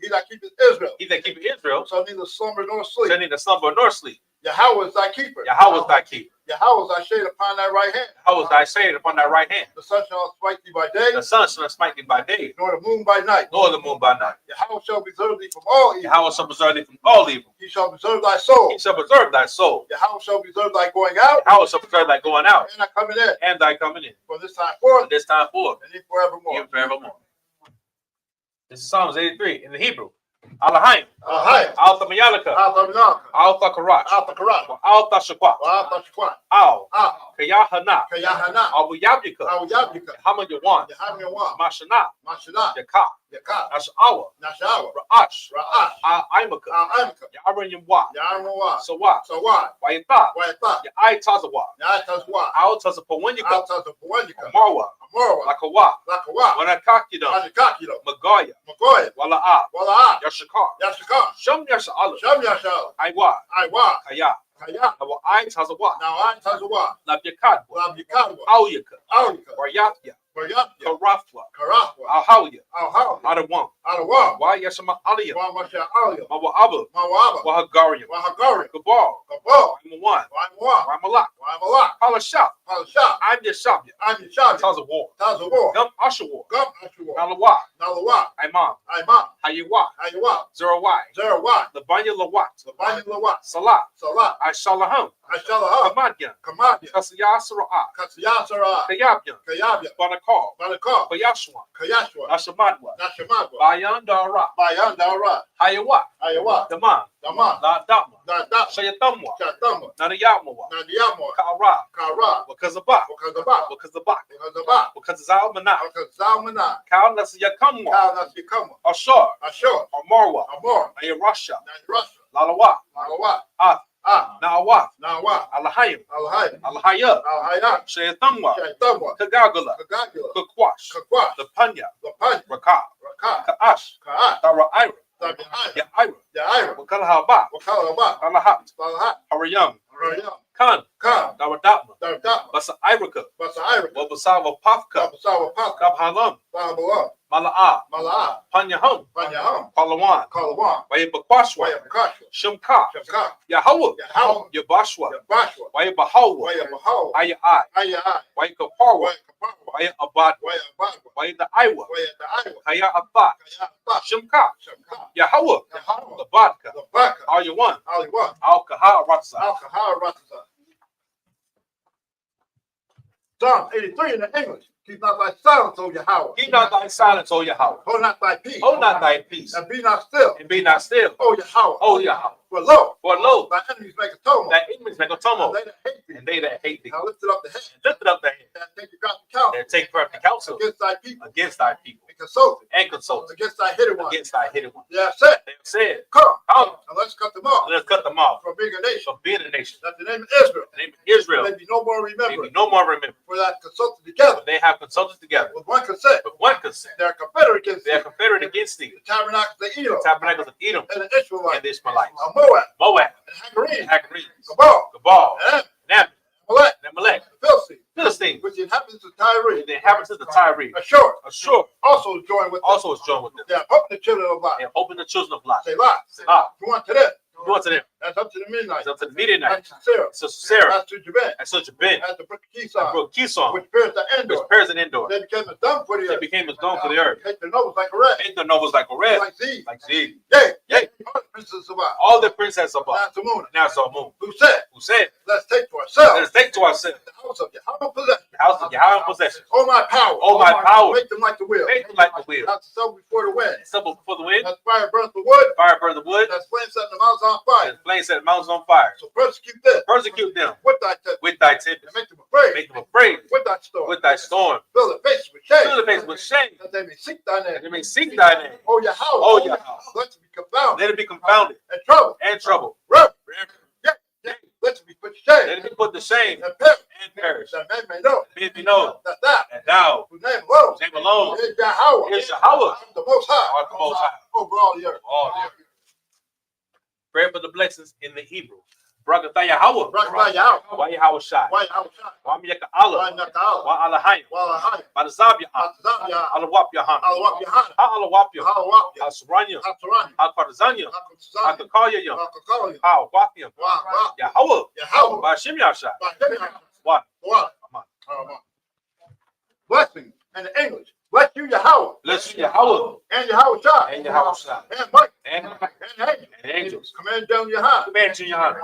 He that keepeth Israel. He that keepeth Israel. Shall neither slumber nor sleep. Shall neither slumber nor sleep. Yahweh is thy keeper. Yahweh is thy keeper. Yahweh thy shade upon thy right hand. How was thy shade upon thy right hand? The sun shall not smite thee by day, The sun shall not smite thee by day, nor the moon by night. nor the moon by night. Yahweh shall preserve thee from all evil. Yahweh shall preserve thee from all evil. He shall preserve thy soul. He shall preserve thy soul. Yahweh shall preserve thy going out, Yahweh shall preserve thy going out, and thy coming in. and thy coming in. From this time forth, From this time forth, and even forevermore. even forevermore. This is Psalms 83 in the Hebrew. Alahim, Ahai, Alta Mayalaka, Al-Taminaka, Alta Karach, Al-Takarat, Alta Shaqua, Al-Tashquat, Al, Al, Kayahana, Kayahana, Abu Yabika, Al-Yabika, Hama Yawan, Yahamiyawan, Mashana, Mashanah, Yaka, Yakah, Ashawa, Nashawa, Ra'ash, Ra'ash, Imaka, Al-Amika, Yaran Yamwa, Yahamiyawan, Sawa, Sawat, Wayata, Wayata, Yai Tazawa, Yatazwa, Al Tazapawanika, Al-Tazapawanika, Marwa, Amorwa, Lakawa, Lakawa, Wanakakidam, Anakakilo, Magaya, Magoya, Wala'a, Wala'a, Yashakar, Yashaka, Sham Yasha'ala, Sham Yashal, Aiwa, Aiwa, Kaya, Kaya, Awa Ai Tazawa, now I Tazwa, Labyakad, Labikadwa, Auyaka, Aulika, Wayatya, Bayatya, Karafwa, Karafwa, Ahawya, Alhaw, Adawam, Adawa, Why Yashama Aliyah, Wamasha Alia, Mawa Abba, Mawaba, Wahagarian, Wahagari, Gabal, Kabal, Imawan, Waimawa, Ramalak, Waimala, Palashah, Palasha, I'm your Shabya, I'm the Shabi, Tazawar, Tazawar, Gum Ashawar, Gum Ashua, Nalawa, Nalawa, Imam, Aima, Hayiwa, Aywa, Zerawai, Zerawat, Labanya Lawat, Labanya Lawat, Salah, Salat, Ashalaham, Ashalaha, Kamadyan, Kamadya, Kasayasara'a, Katsiyasara, Kayabyan, Kayabya, Banakar, Balaka, Bayashwan, Kayashwa, Ashamadwa, Nashamadwa, Bayan Dara, Bayandara, Hayawa, Ayawa, Daman, Dama, La Dama, Dada, Shayatamwa, Chatama, Nanayamawa, Nadiamo, Kara, Kara, Wakazabak, Wakazaba, Wakazabak, Wakazaba, Wakazalmana, Wakazamana, Kal Nasiyakamwa, Kal Nasikama, Ashar, Ashur, Amarwa, Amor, Ayarasha, Russia, Lalawa, Malawa, Ah, Nawa, Nawa, Alahayim, Alhai, Alahaya, Alhaya, Shayatamwa, Shaitamwa, Kagagala, Kagagula, Kakwash, Kakwash, the Panya, Lapanya, Raka, Raka, Kaash, Ka'at, Tara Ira, Tabihaya, Yaira, Yaira, Wakalahaba, Wakalaba, Alahat, Salahat, Harayam, Rayam, Khan, Kam, Dawadatma, Dardatma, Basa Iraka, Basa Ira, Wabasava Pafka, Babasawa Paka, Kabhalam, Bahabala, Mala'a, Mala'a, Panyaham, Panyaham, Palawan, Kalawan, Wayabakwashwa, Wayabakashwa, Shimka, Shamka, Yahweh, Yahweh, Yabashwa, Yabashwa, Wayabahawa, Wayabahawa, Aya Ai, Ayai, Wayakaparwa, Wayakapawa, Wayabad, Wayabadwa, Wayada Iwa, Wayadaiwa, Kaya Abba, Kayata, Shimka, Shamka, Yahweh, Yahweh, the Badka, the Baka, Ayawan, Aliwa, Al Kaha Ratza. Al-Kahar Ratza. Psalm 83 in the English. Keep not thy silence, O Yahweh. Keep not thy silence, O Yahweh. Hold not thy peace. Hold not thy peace. And be not still, And be not still. O Yahweh. O Yahweh. For lo, thy enemies make a tumult. Thy enemies make a tumult. And they that hate thee. And they that hate thee. Now lift it up the head. Lift it up the head. And take the crafty counsel. And take crafty counsel Against thy people. against thy people. And consult it. And consult Against thy hidden ones. against thy hidden one. They have said, They have said, come, come, and let's cut them off. let us cut them off From being a nation. from being a nation. That the name of Israel. The name of Israel May be no more may remembered. be no more remembered. For that consulted together. They have consulted together With one consent. with one consent. They are confederate against They are thee. confederate against thee. The tabernacles of Edom. The tabernacles of Edom And the Israelites. and the Ishmaelites. Of Moab. Moab, And Hagarenes. Hagarenes, Gabal. Gabal, And Ammon, Amalek. and Amalek, The Philistines. Philistines, Which the inhabitants of Tyre. the inhabitants of the Tyre. Ashur. Ashur Also joined with them. also is joined with them. They are up the children of Lot. They have opened the children of Lot. Selah. Selah. Who unto them. Who unto them? That's up to the midnight. It's up to the midnight. That's Sarah. So Sarah, That's to Jabin. and so Jabin, That's the brook of and Kison. broke Kison, Which bears the which Endor. pairs an indoor. They became a dumb for the They earth. became as dome for the earth. Take the nobles like a red. Made the nobles like a red, Like these. like Z. Yea. Yea. All the princes of our. All the princess of Now to moon. now saw moon. Who said, Who said, let's take for let ourselves us take to ourselves the house of Yahweh possession. the house of Yahweh in possession. Oh my power. Oh my power. Make them like the wheel. Make them like the wheel. That's the sun before the wind. Simple before the wind. That's fire burns the wood. Fire burn the wood. That's flame setting the mountains on fire. And flame set the mountains on fire. So persecute them Persecute them with thy temper. with thy tempest. And make them afraid Make them afraid with thy storm. with thy storm. Fill their faces with shame. Fill the face with shame. That they may seek thy That they name. may seek thy name. Oh Yahweh. Oh Yahweh. Let them be confounded Let it be confounded and troubled. and troubled. Reverend. Let them be put to shame. Let it be put to shame And perish. and perish. That men may know Bid me know that thou, that thou, whose name alone, whose name alone is Yahweh, is Yahweh, the Most High, art the Most High. over all the earth. All the earth. Pray for the blessings in the Hebrew. Barakatah Yahweh. Barakatah Yahweh. Wa Yahweh Shai. Wa Yahweh Shai. Wa Miyaka Allah. Wa Miyaka Allah. Wa Alahayim. Wa Alahayim. Badazab Yahan. Badazab Yahan. Alawap Yahan. Alawap Yahan. Ha Alawap Yahan. Ha Alawap Yahan. Ha Suranyam. Ha Suranyam. Ha Partizanyam. Ha Ha Partizanyam. Kakalyam. Ha Kakalyam. Ha Wakyam. Wa Wakyam. Yahweh. Yahweh. Bashim Yashai. Bashim Yashai. Wa. Wa. Aman. Aman. Blessing in the English. Bless you, Yahweh. Bless you, Yahweh. And Yahweh Shai. And Yahweh Shai. And Mike. And angels. Command down Yahan. Command to Yahan.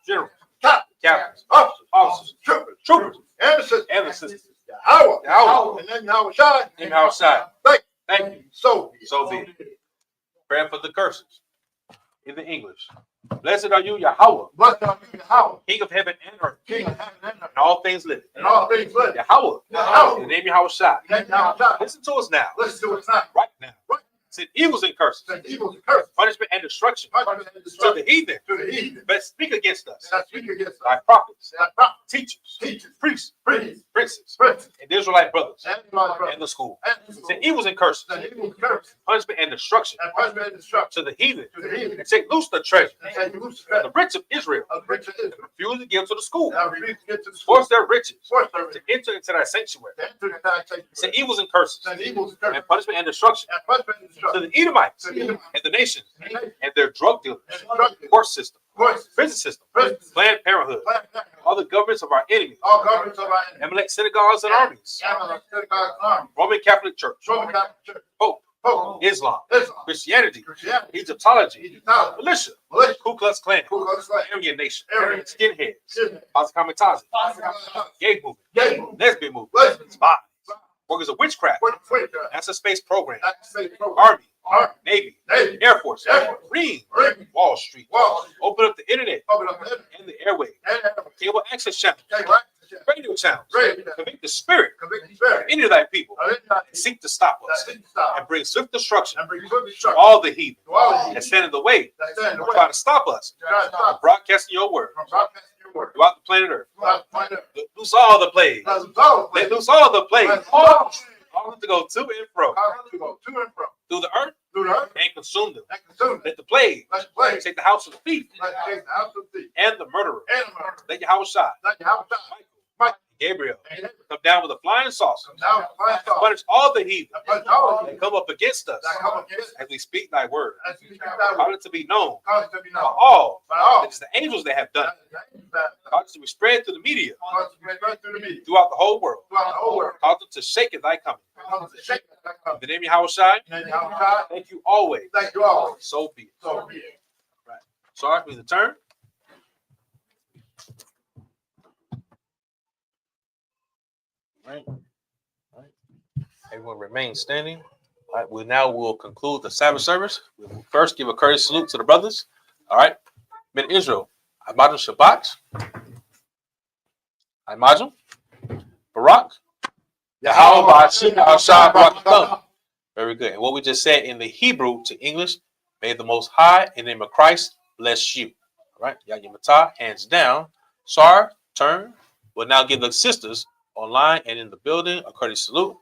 General. Captains. Officers. Troopers. And the sisters. Yahweh. Yahweh. And then Yahweh Shai. And Yahweh Shai. Thank you. So be it. Prayer for the curses. In the English. Blessed are you, Yahweh. Blessed are you, Yahweh. King of heaven and earth. King of heaven and earth. And all things living. And all things living. Yahweh. Yahweh. In the name of Yahweh Shai. In the name of Yahweh Shai. Listen to us now. Listen to us now. Right now. Right. Send evils and curses. Send evils and curses. Punishment and destruction. Punishment and To destruction. the heathen. To the heathen. But speak against us. That speak against us. Thy prophets. Thy prophets. Teachers. Teachers. Priests. Priests. Princes. Princes. And the Israelite brothers. And Israelite brothers. And the school. And the school. Send evils and curses. Send evils and curses. Punishment and destruction. And punishment and destruction. To the heathen. To the heathen. And take loose the treasure. And take loose And the rich of Israel. of the rich of Israel. Refuse to give to the school. Now refuse to get to the school. Force their riches. Force their To enter into thy sanctuary. to enter the taxation. Send evils and curses. Send evils and curses. And punishment and destruction. And punishment and To destruction. the Edomites. To the Edomites. And the nations. And nations. And their drug dealers. And drug dealers. Court system. Courts. Prison system. Prisons. Planned Parenthood. Planned Parenthood. All the governments of our enemies. All governments of our enemies. Amalek synagogues and armies. Amalek synagogues and armies. Roman Catholic Church. Roman Catholic Church. Pope. Pope. Islam. Islam. Christianity. Christianity. Egyptology. Egyptology. Militia. Militia. Ku Klux Klan. Ku Klux Klan. Aryan Nation. Aryan. Skinheads. Skinheads. Kamikaze. Gay movement. Gay movement. Lesbian movement. Lesbian. Spies. Workers of witchcraft. Witchcraft. NASA space program. That's the state program. Army. Army. Navy. Navy. Air Force. Air Force. Marine. Marine. Wall Street. Wall Street. Open up the internet Open up the internet. and the airway. And Cable access channels. take right. Radio channels. Radio. Convict the spirit Convict the spirit. of any of thy people. And Seek to stop us. stop. And bring swift destruction And bring swift to destruction. all the heathen To all the heathen. that stand in the way. That stand in the Or way. try to stop us Try to from stop. broadcasting your word From broadcasting your word. throughout the planet Earth. Throughout the planet. Loose all the plagues. Let them go. Let loose all the plagues. Let them go. All of them to go to and fro To go to and fro. through the earth Through the earth. and consume them. And consume. Let the plague Let the plague. take the house of the thief Let the take the house of the thief. and the murderer. And the murder. Let Yahweh Shai, Let your house die. Michael, Gabriel, And let come down with a flying saucer. them down. Find out. Punish all the heathen Punish all of that you. come up against us That come against us. as we speak thy word. As we speak that Cause word. it to be known Cause it to be by known. all By all. that it's the angels that have done it. That Cause it to be spread through the media cause it to be spread through the media. throughout the whole world. Throughout the whole world. Cause it to shake at thy coming. Cause it to shake that In come. the name of Yahweh Shai, And then Yahweh Shai. thank you always. Thank you all. So be it. So be it. Sorry for the turn. Right. Everyone remain standing. All right, we now will conclude the Sabbath service. We will first give a courteous salute to the brothers. All right. Men Israel. Imagine Shabbat. Imagine. Barak. Yahweh Ba'ashim Al-Shah Barak. Very good. And what we just said in the Hebrew to English, may the Most High, in the name of Christ, bless you. All right. Yagimatah, hands down. Sar, turn. We'll now give the sisters online and in the building a courteous salute.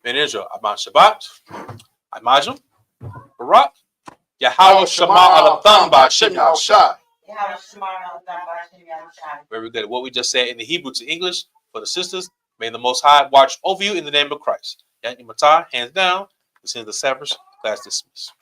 Men Israel, Aban Shabbat, Imagine, Barak, Yahweh Shema Alatham Ba'Shem Yahushai. Very good. What we just said in the Hebrew to English for the sisters, may the Most High watch over you in the name of Christ. Yagimatah, hands down. This is the Sabbath class dismissed.